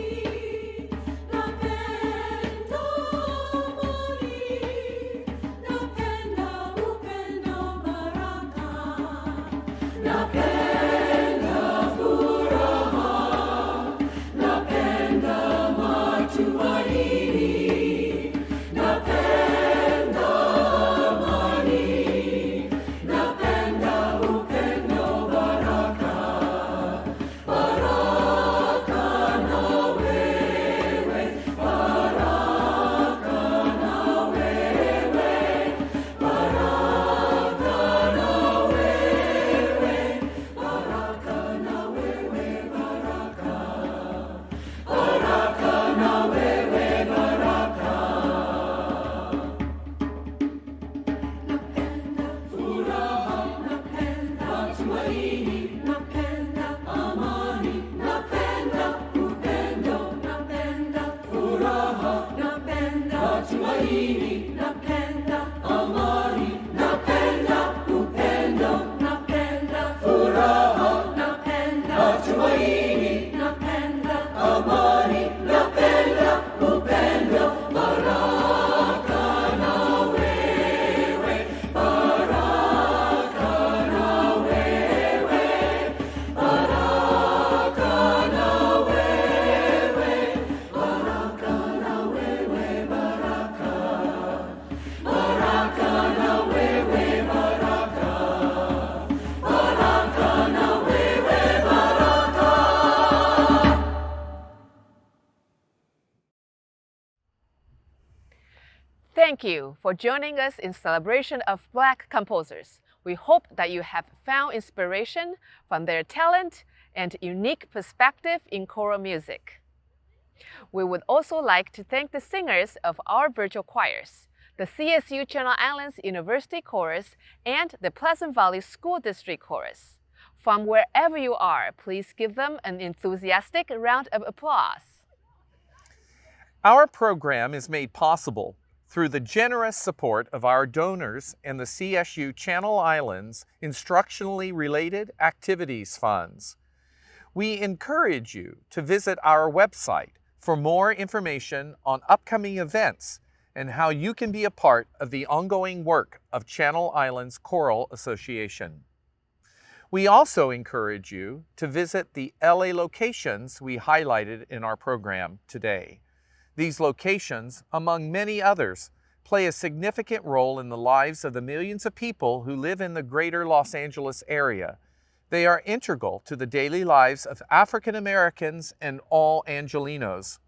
Thank you for joining us in celebration of Black composers. We hope that you have found inspiration from their talent and unique perspective in choral music. We would also like to thank the singers of our virtual choirs, the CSU Channel Islands University Chorus and the Pleasant Valley School District Chorus. From wherever you are, please give them an enthusiastic round of applause. Our program is made possible through the generous support of our donors and the CSU Channel Islands Instructionally Related Activities Funds. We encourage you to visit our website for more information on upcoming events and how you can be a part of the ongoing work of Channel Islands Choral Association. We also encourage you to visit the LA locations we highlighted in our program today. These locations, among many others, play a significant role in the lives of the millions of people who live in the greater Los Angeles area. They are integral to the daily lives of African Americans and all Angelenos.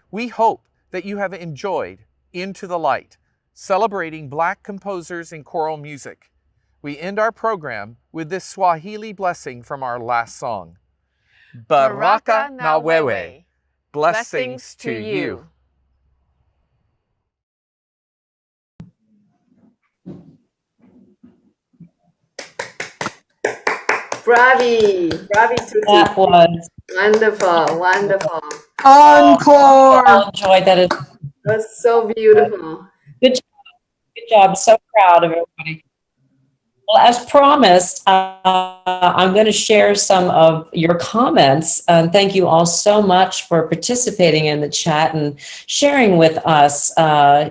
We hope that you have enjoyed Into the Light, celebrating Black composers in choral music. We end our program with this Swahili blessing from our last song. Baraka na wewe. Blessings to you. Bravi, bravi tutti. That was Wonderful, wonderful. Encore! I enjoyed that. That's so beautiful. Good job. Good job. So proud of everybody. Well, as promised, I'm going to share some of your comments. Thank you all so much for participating in the chat and sharing with us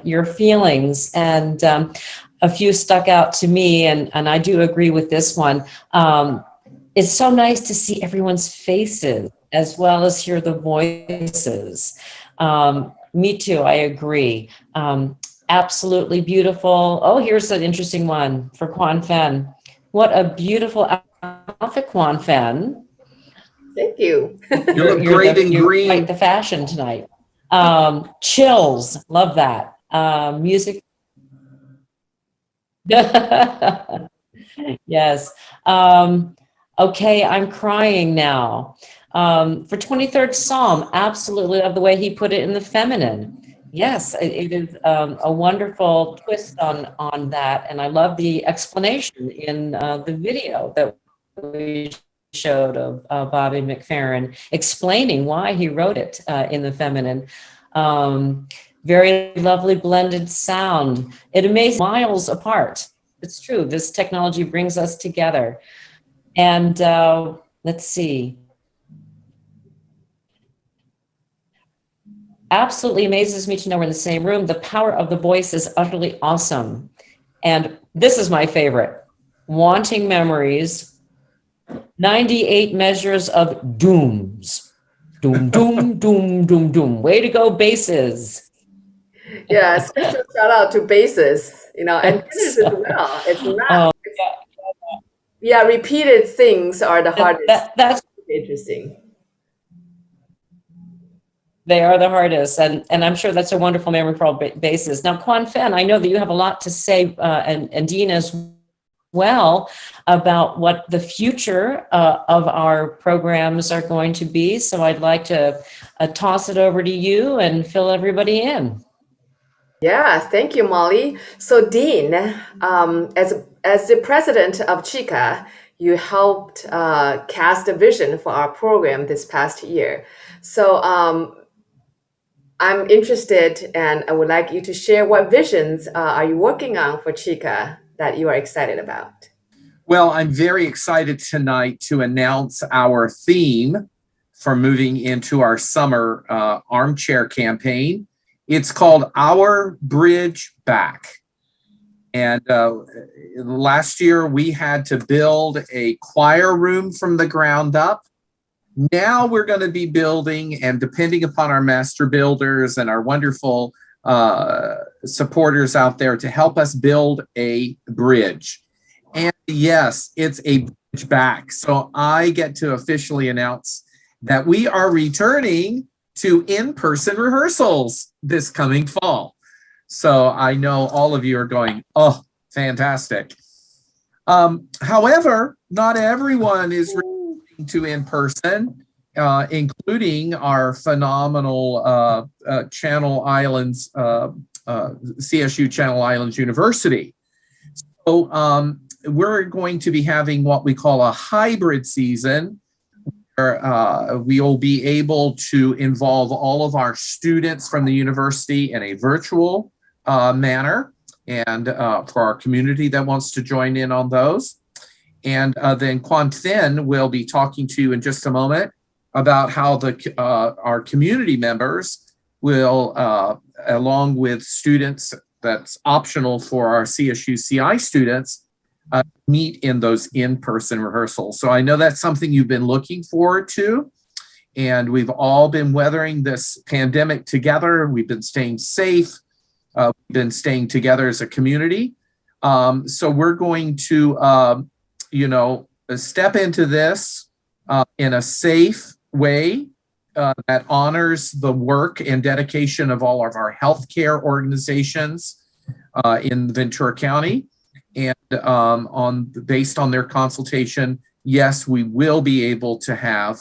your feelings. And a few stuck out to me, and I do agree with this one. It's so nice to see everyone's faces as well as hear the voices. Me too, I agree. Absolutely beautiful. Oh, here's an interesting one for Quan Fen. What a beautiful outfit, Quan Fen. Thank you. You look great in green. Like the fashion tonight. Chills, love that. Music. Yes. Okay, I'm crying now. For 23rd Psalm, absolutely love the way he put it in the feminine. Yes, it is a wonderful twist on that. And I love the explanation in the video that we showed of Bobby McFerrin explaining why he wrote it in the feminine. Very lovely blended sound. It amazes miles apart. It's true. This technology brings us together. And let's see. Absolutely amazes me to know we're in the same room. The power of the voice is utterly awesome. And this is my favorite. Wanting Memories, 98 measures of dooms. Doom, doom, doom, doom, doom. Way to go, basses. Yeah, special shout out to basses, and tenors as well. It's not. Yeah, repeated things are the hardest. That's interesting. They are the hardest, and I'm sure that's a wonderful memory for all basses. Now, Quan Fen, I know that you have a lot to say, and Dean as well, about what the future of our programs are going to be. So I'd like to toss it over to you and fill everybody in. Yeah, thank you, Molly. So Dean, as the president of CICA, you helped cast a vision for our program this past year. So I'm interested, and I would like you to share what visions are you working on for CICA that you are excited about? Well, I'm very excited tonight to announce our theme for moving into our summer armchair campaign. It's called Our Bridge Back. And last year we had to build a choir room from the ground up. Now we're going to be building, and depending upon our master builders and our wonderful supporters out there to help us build a bridge. And yes, it's a bridge back. So I get to officially announce that we are returning to in-person rehearsals this coming fall. So I know all of you are going, oh, fantastic. However, not everyone is returning to in person, including our phenomenal Channel Islands, CSU Channel Islands University. So we're going to be having what we call a hybrid season, where we will be able to involve all of our students from the university in a virtual manner, and for our community that wants to join in on those. And then Quan Thin will be talking to you in just a moment about how our community members will, along with students, that's optional for our CSU CI students, meet in those in-person rehearsals. So I know that's something you've been looking forward to, and we've all been weathering this pandemic together. We've been staying safe. We've been staying together as a community. So we're going to, step into this in a safe way that honors the work and dedication of all of our healthcare organizations in Ventura County. And based on their consultation, yes, we will be able to have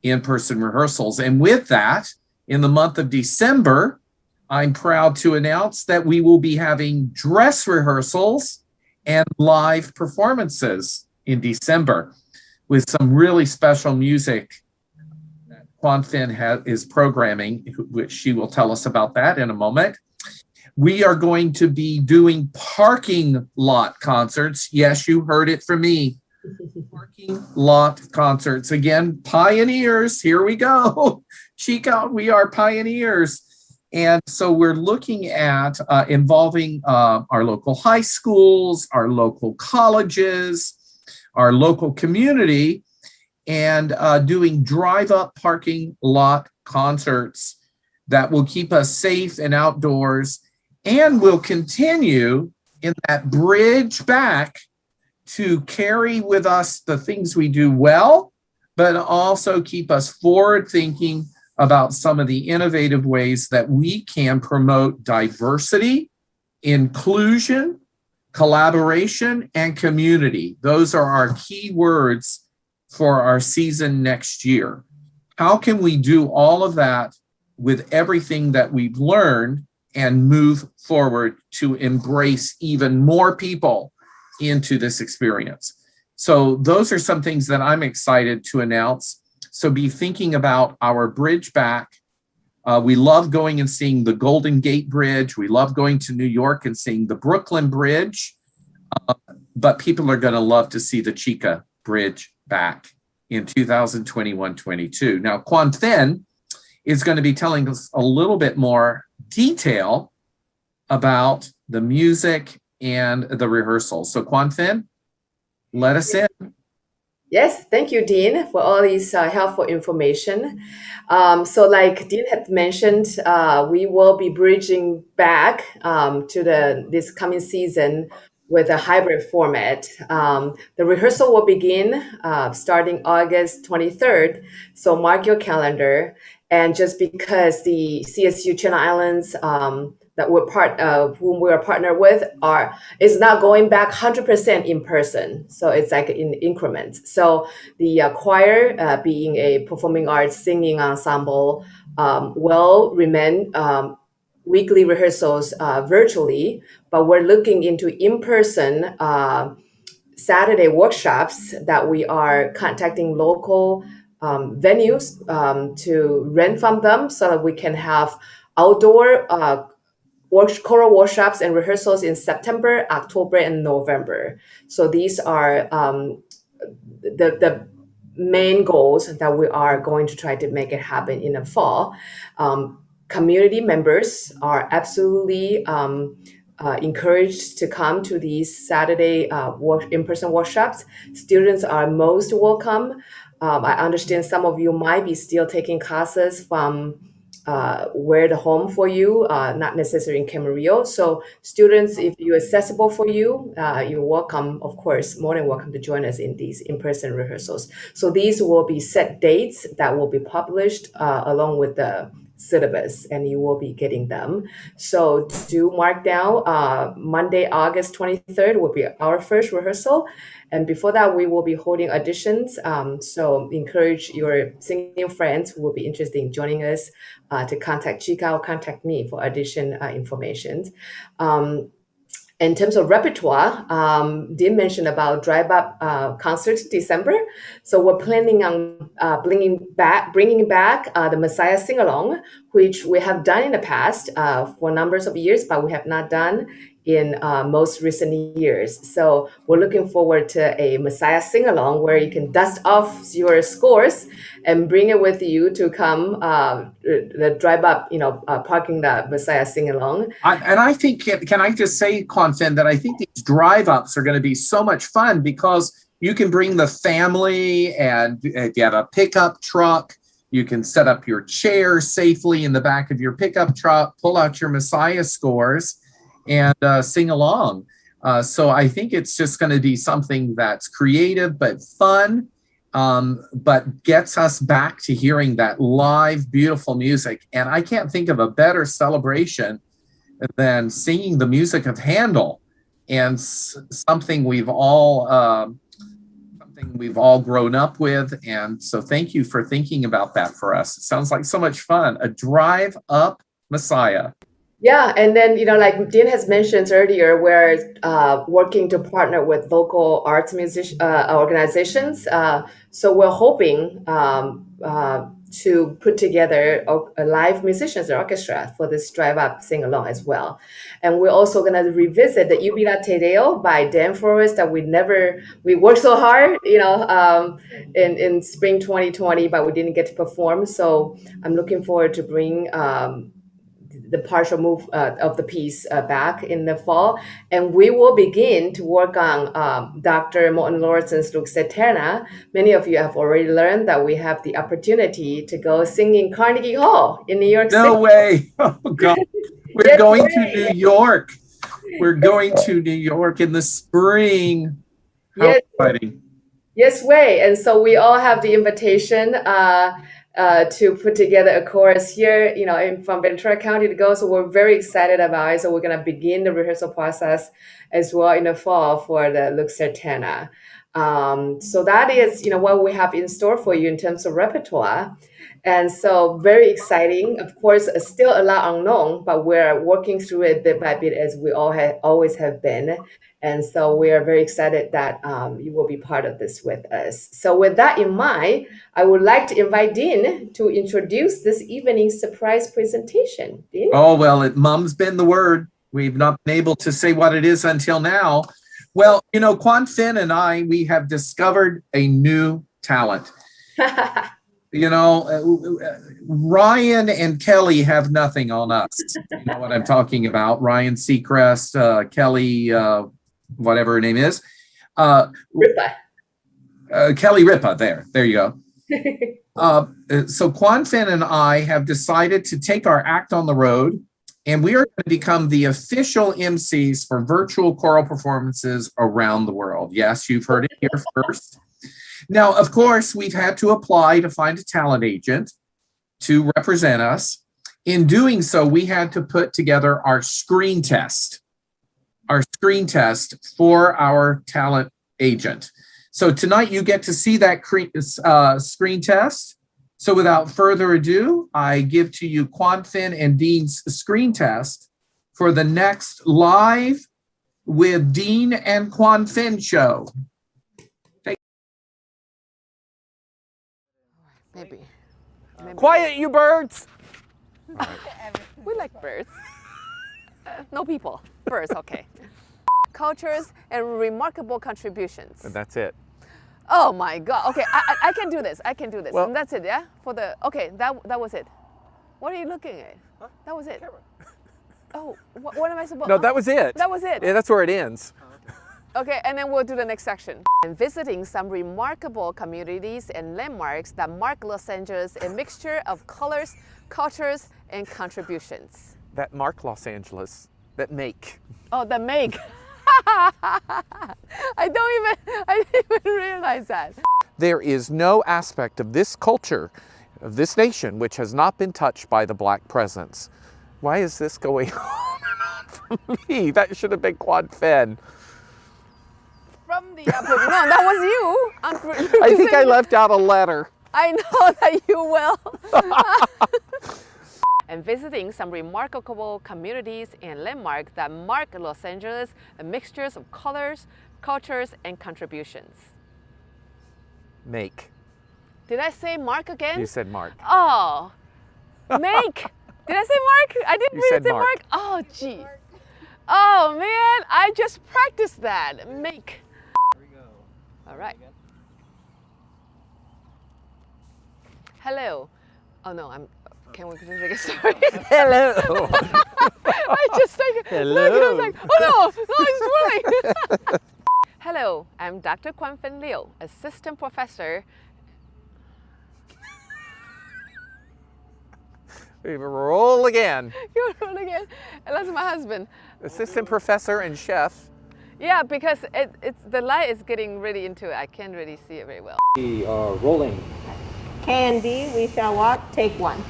in-person rehearsals. And with that, in the month of December, I'm proud to announce that we will be having dress rehearsals and live performances in December with some really special music that Quan Thin is programming, which she will tell us about that in a moment. We are going to be doing parking lot concerts. Yes, you heard it from me. Parking lot concerts. Again, pioneers. Here we go. CICA, we are pioneers. And so we're looking at involving our local high schools, our local colleges, our local community, and doing drive-up parking lot concerts that will keep us safe and outdoors, and will continue in that bridge back to carry with us the things we do well, but also keep us forward thinking about some of the innovative ways that we can promote diversity, inclusion, collaboration, and community. Those are our key words for our season next year. How can we do all of that with everything that we've learned and move forward to embrace even more people into this experience? So those are some things that I'm excited to announce. So be thinking about our bridge back. We love going and seeing the Golden Gate Bridge. We love going to New York and seeing the Brooklyn Bridge. But people are going to love to see the CICA Bridge back in 2021-22. Now, Quan Thin is going to be telling us a little bit more detail about the music and the rehearsal. So Quan Thin, let us in. Yes, thank you, Dean, for all these helpful information. So like Dean had mentioned, we will be bridging back to this coming season with a hybrid format. The rehearsal will begin starting August 23rd, so mark your calendar. And just because the CSU Channel Islands that we're whom we are partnered with is not going back 100% in person. So it's like in increments. So the choir, being a performing arts singing ensemble, will remain weekly rehearsals virtually, but we're looking into in-person Saturday workshops that we are contacting local venues to rent from them so that we can have outdoor choral workshops and rehearsals in September, October, and November. So these are the main goals that we are going to try to make it happen in the fall. Community members are absolutely encouraged to come to these Saturday in-person workshops. Students are most welcome. I understand some of you might be still taking classes from where the home for you, not necessarily in Camarillo. So students, if you're accessible for you, you're welcome, of course, more than welcome to join us in these in-person rehearsals. So these will be set dates that will be published along with the syllabus, and you will be getting them. So do mark down Monday, August 23rd will be our first rehearsal. And before that, we will be holding auditions. So encourage your singing friends who will be interested in joining us to contact CICA or contact me for audition information. In terms of repertoire, Dean mentioned about drive-up concerts December. So we're planning on bringing back the Messiah Sing-Along, which we have done in the past for numbers of years, but we have not done in most recent years. So we're looking forward to a Messiah Sing-Along where you can dust off your scores and bring it with you to come the drive up, parking the Messiah Sing-Along. I think, can I just say, Confin, that I think these drive-ups are going to be so much fun because you can bring the family, and if you have a pickup truck, you can set up your chair safely in the back of your pickup truck, pull out your Messiah scores, and sing along. So I think it's just going to be something that's creative but fun, but gets us back to hearing that live, beautiful music. And I can't think of a better celebration than singing the music of Handel, and something we've all grown up with. And so thank you for thinking about that for us. It sounds like so much fun. A drive up Messiah. Yeah, and then, like Dean has mentioned earlier, we're working to partner with local arts organizations. So we're hoping to put together a live musicians orchestra for this drive-up sing-along as well. And we're also going to revisit the Ubila Te Deo by Dan Forrest that we worked so hard, in spring 2020, but we didn't get to perform. So I'm looking forward to bring the partial move of the piece back in the fall. And we will begin to work on Dr. Morton Lauriston's Lux Eterna. Many of you have already learned that we have the opportunity to go sing in Carnegie Hall in New York City. No way. Oh, God. We're going to New York. We're going to New York in the spring. How exciting. Yes way. And so we all have the invitation to put together a chorus here, from Ventura County to go. So we're very excited about it. So we're going to begin the rehearsal process as well in the fall for the Lux Eterna. So that is, what we have in store for you in terms of repertoire. And so very exciting. Of course, still a lot unknown, but we're working through it bit by bit as we always have been. And so we are very excited that you will be part of this with us. So with that in mind, I would like to invite Dean to introduce this evening's surprise presentation. Dean? Oh, well, mum's been the word. We've not been able to say what it is until now. Well, Quan Finn and we have discovered a new talent. Ryan and Kelly have nothing on us. You know what I'm talking about. Ryan Seacrest, Kelly, whatever her name is. Ripa. Kelly Ripa, there you go. So Quan Finn and I have decided to take our act on the road, and we are going to become the official MCs for virtual choral performances around the world. Yes, you've heard it here first. Now, of course, we've had to apply to find a talent agent to represent us. In doing so, we had to put together our screen test for our talent agent. So tonight you get to see that screen test. So without further ado, I give to you Quan Finn and Dean's screen test for the next Live with Dean and Quan Finn show. Maybe. Quiet, you birds! We like birds. No people. Birds, okay. Cultures and remarkable contributions. And that's it. Oh my God. Okay, I can do this. Well, and that's it, yeah? That was it. What are you looking at? Huh? That was it. Oh, what am I supposed to? No, that was it. That was it. Yeah, that's where it ends. Okay, and then we'll do the next section. And visiting some remarkable communities and landmarks that mark Los Angeles, a mixture of colors, cultures, and contributions. That mark Los Angeles, that make. Oh, the make. I didn't even realize that. There is no aspect of this culture of this nation which has not been touched by the black presence. Why is this going on and on for me? That should have been Quan Fen. From the no, that was you. I think I left out a letter. I know that you will. And visiting some remarkable communities and landmarks that mark Los Angeles, a mixture of colors, cultures, and contributions. Make. Did I say mark again? You said mark. Oh, make. Did I say mark? I didn't You really said say mark. mark. Oh, gee. Oh, man, I just practiced that. Make. Here we go. All right. Hello. Oh, no, can we just get started? Hello. I just like, Hello. look, and I was like, oh, no, it's really. Hello, I'm Dr. Quan Fen Liu, assistant professor. Roll again. You roll again. And that's my husband. Assistant professor and chef. Yeah, because the light is getting really into it. I can't really see it very well. We are rolling. Candy, we shall walk, take one.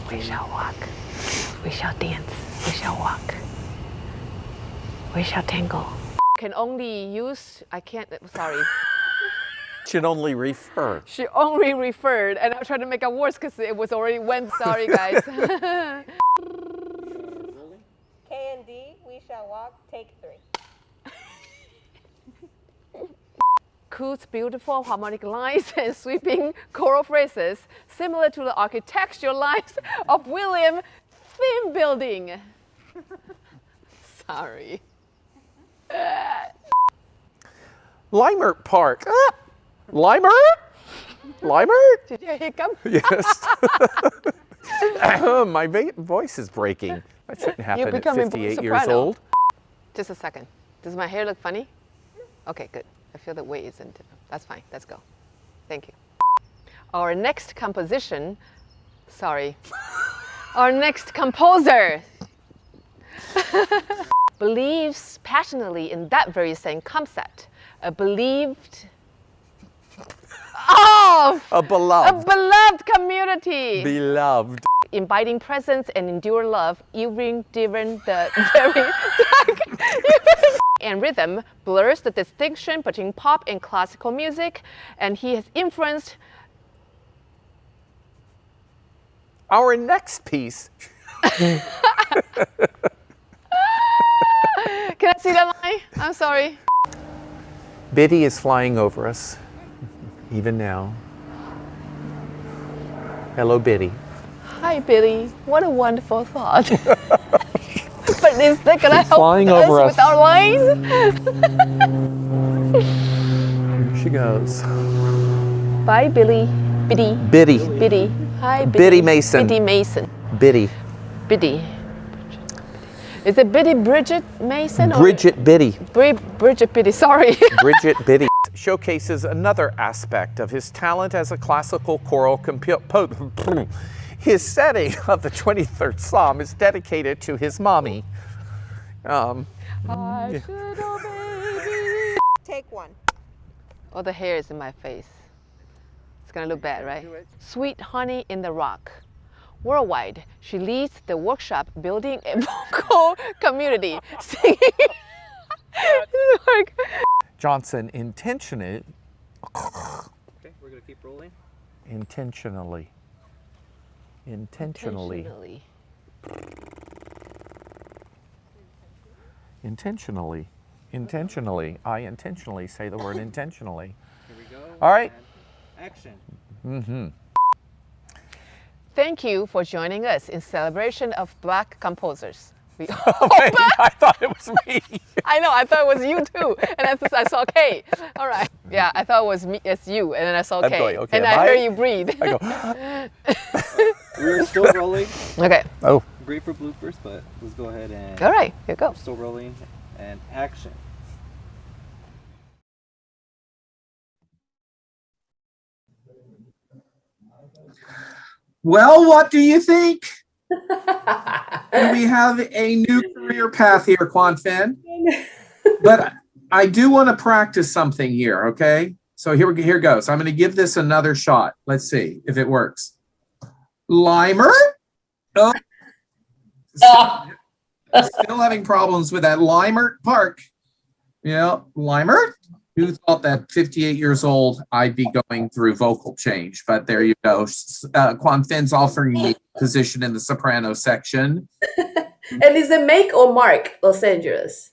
We shall walk. We shall dance. We shall walk. We shall tangle. Can only use, I can't, sorry. Should only refer. She only referred, and I tried to make it worse because it was already went. Sorry, guys. Candy, we shall walk, take three. Coot's beautiful harmonic lines and sweeping choral phrases, similar to the architectural lines of William Theme Building. Sorry. Limert Park. Limert? Limert? Did you hiccup? Yes. My voice is breaking. That shouldn't happen at 58 years old. Just a second. Does my hair look funny? Okay, good. I feel the weight isn't. That's fine. Let's go. Thank you. Our next composition, sorry. Our next composer believes passionately in that very same concept. A beloved community. Beloved. Inviting presence and endure love, even during the very and rhythm blurs the distinction between pop and classical music, and he has influenced our next piece. Can I see that line? I'm sorry. Biddy is flying over us, even now. Hello, Biddy. Hi, Billy. What a wonderful thought. But is that gonna help flying us over with our lines? Here she goes. Bye, Billy. Biddy. Biddy. Biddy. Hi, Biddy. Biddy Mason. Biddy Mason. Biddy. Biddy. Is it Biddy Bridget Mason? Bridget Biddy. Bridget Biddy, sorry. Bridget Biddy showcases another aspect of his talent as a classical choral composer. His setting of the 23rd Psalm is dedicated to his mommy. I should obey. Take one. Oh, the hair is in my face. It's gonna look bad, right? Sweet Honey in the Rock. Worldwide, she leads the workshop building a vocal community. Singing. Johnson intentionally. Okay, we're gonna keep rolling. Intentionally. Intentionally. I intentionally say the word intentionally. Here we go. All right. And action. Mm-hmm. Thank you for joining us in celebration of Black composers. Wait, I thought it was me. I know, I thought it was you too. And I saw K. All right. Yeah, I thought it was me, it's you. And then I saw K. Going, okay, and I heard you breathe. I go. We're still rolling. Okay. Oh. Great for bloopers, but let's go ahead and. All right, here you go. Still rolling and action. Well, what do you think? Do we have a new career path here, Quan Fen? But I do want to practice something here, okay? So here goes. I'm going to give this another shot. Let's see if it works. Limer. Oh, still having problems with that. Limer Park. Yeah, Limer. Who thought that 58 years old I'd be going through vocal change? But there you go. Quan Fin's offering me a position in the soprano section. And is it make or mark Los Angeles?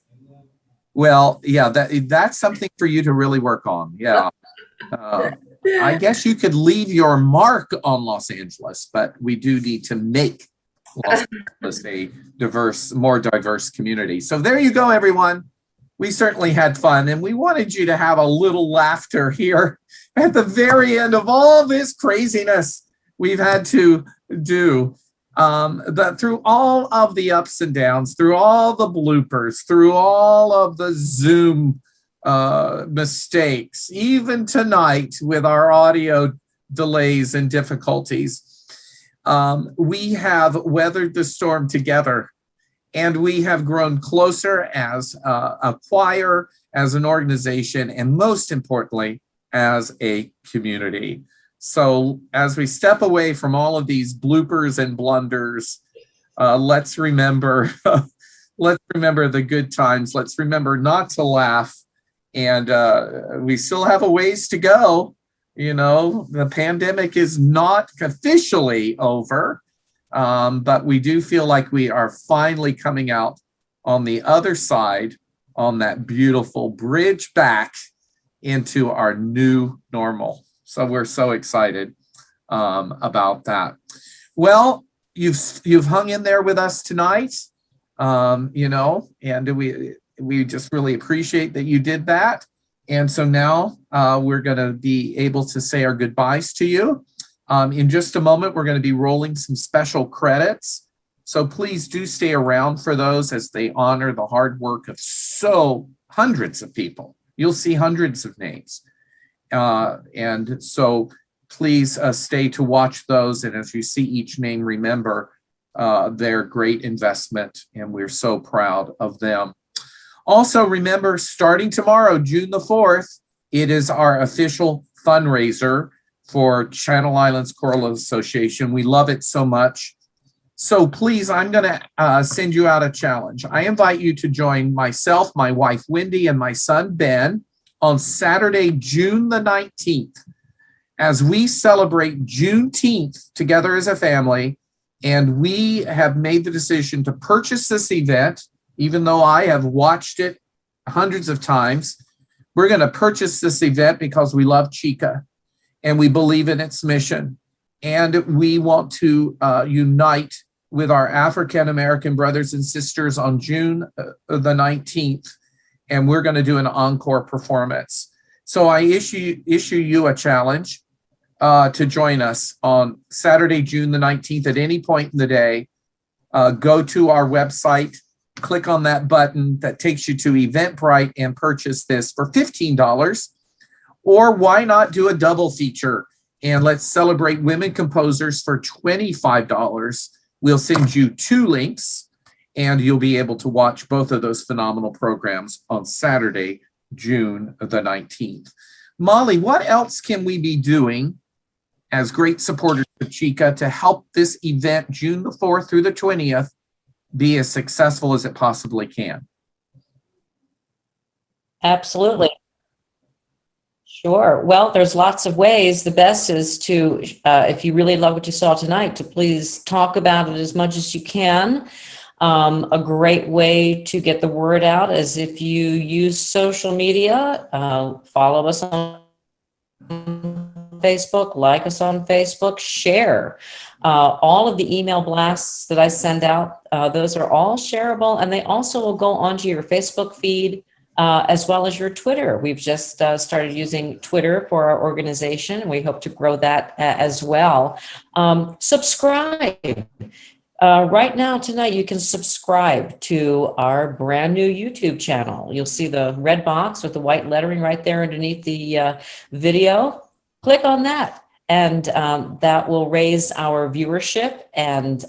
Well, yeah, that's something for you to really work on. Yeah. I guess you could leave your mark on Los Angeles, but we do need to make Los Angeles a more diverse community. So there you go, everyone. We certainly had fun, and we wanted you to have a little laughter here at the very end of all this craziness we've had to do. Through all of the ups and downs, through all the bloopers, through all of the Zoom mistakes, even tonight with our audio delays and difficulties, we have weathered the storm together. And we have grown closer as a choir, as an organization, and most importantly, as a community. So as we step away from all of these bloopers and blunders, let's remember the good times. Let's remember not to laugh. And we still have a ways to go. You know, the pandemic is not officially over. But we do feel like we are finally coming out on the other side, on that beautiful bridge back into our new normal. So we're so excited about that. Well, you've hung in there with us tonight, you know, and we just really appreciate that you did that. And so now we're going to be able to say our goodbyes to you. In just a moment, we're going to be rolling some special credits. So please do stay around for those as they honor the hard work of hundreds of people. You'll see hundreds of names. And so please stay to watch those. And as you see each name, remember their great investment. And we're so proud of them. Also, remember, starting tomorrow, June the 4th, it is our official fundraiser for Channel Islands Choral Association. We love it so much. So please, I'm going to send you out a challenge. I invite you to join myself, my wife, Wendy, and my son, Ben, on Saturday, June the 19th, as we celebrate Juneteenth together as a family. And we have made the decision to purchase this event, even though I have watched it hundreds of times. We're going to purchase this event because we love CICA. And we believe in its mission. And we want to unite with our African-American brothers and sisters on June the 19th. And we're going to do an encore performance. So I issue you a challenge to join us on Saturday, June the 19th at any point in the day. Go to our website, click on that button that takes you to Eventbrite and purchase this for $15. Or why not do a double feature and let's celebrate women composers for $25. We'll send you 2 links and you'll be able to watch both of those phenomenal programs on Saturday, June the 19th. Molly, what else can we be doing as great supporters of CICA to help this event, June the 4th through the 20th, be as successful as it possibly can? Absolutely. Sure. Well, there's lots of ways. The best is to, if you really love what you saw tonight, to please talk about it as much as you can. A great way to get the word out is if you use social media, follow us on Facebook, like us on Facebook, share. All of the email blasts that I send out, those are all shareable, and they also will go onto your Facebook feed, as well as your Twitter. We've just started using Twitter for our organization. We hope to grow that as well. Subscribe. Right now, tonight, you can subscribe to our brand new YouTube channel. You'll see the red box with the white lettering right there underneath the video. Click on that and that will raise our viewership. And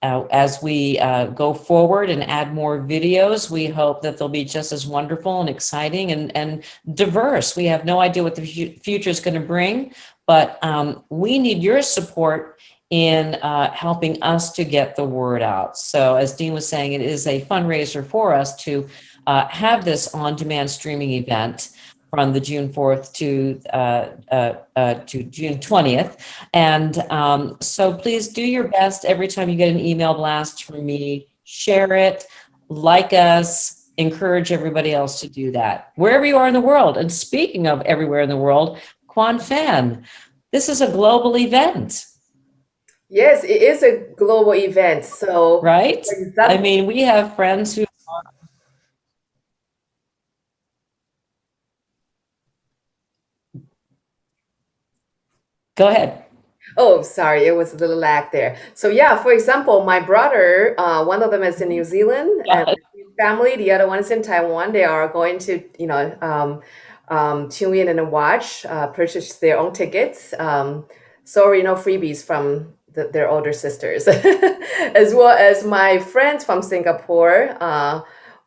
as we go forward and add more videos, we hope that they'll be just as wonderful and exciting and diverse. We have no idea what the future is going to bring, but we need your support in helping us to get the word out. So as Dean was saying, it is a fundraiser for us to have this on-demand streaming event from the June 4th to June 20th. And so please do your best every time you get an email blast from me, share it, like us, encourage everybody else to do that, wherever you are in the world. And speaking of everywhere in the world, Quan Phan, this is a global event. Yes, it is a global event. So, right? I mean, we have friends who go ahead. Oh, sorry, it was a little lag there. So yeah, for example, my brother, one of them is in New Zealand, and his family, the other one is in Taiwan. They are going to, tune in and watch, purchase their own tickets. Freebies from their older sisters, as well as my friends from Singapore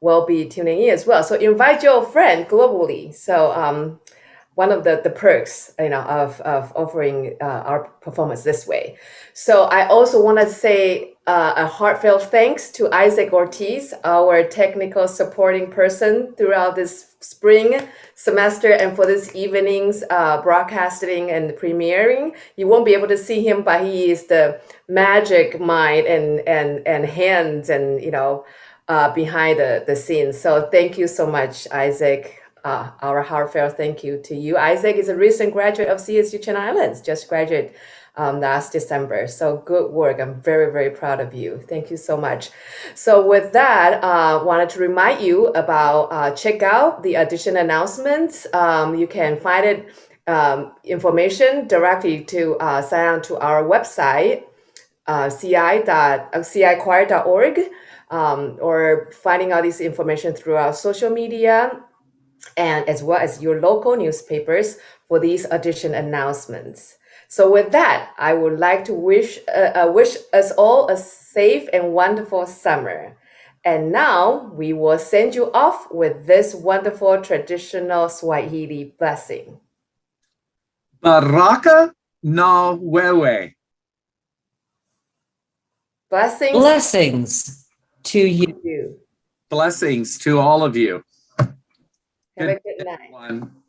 will be tuning in as well. So invite your friend globally. So one of the perks, of offering our performance this way. So I also want to say a heartfelt thanks to Isaac Ortiz, our technical supporting person throughout this spring semester and for this evening's broadcasting and premiering. You won't be able to see him, but he is the magic mind and hands and behind the scenes. So thank you so much, Isaac. Our heartfelt thank you to you. Isaac is a recent graduate of CSU Channel Islands, just graduated last December. So good work. I'm very, very proud of you. Thank you so much. So with that, wanted to remind you about check out the audition announcements. You can find it information directly to sign on to our website, cichoir.org, or finding out this information through our social media, and as well as your local newspapers for these audition announcements. So with that, I would like to wish us all a safe and wonderful summer. And now we will send you off with this wonderful traditional Swahili blessing. Baraka na wewe. Blessings. Blessings to you. Blessings to all of you. Have a good night. Everyone.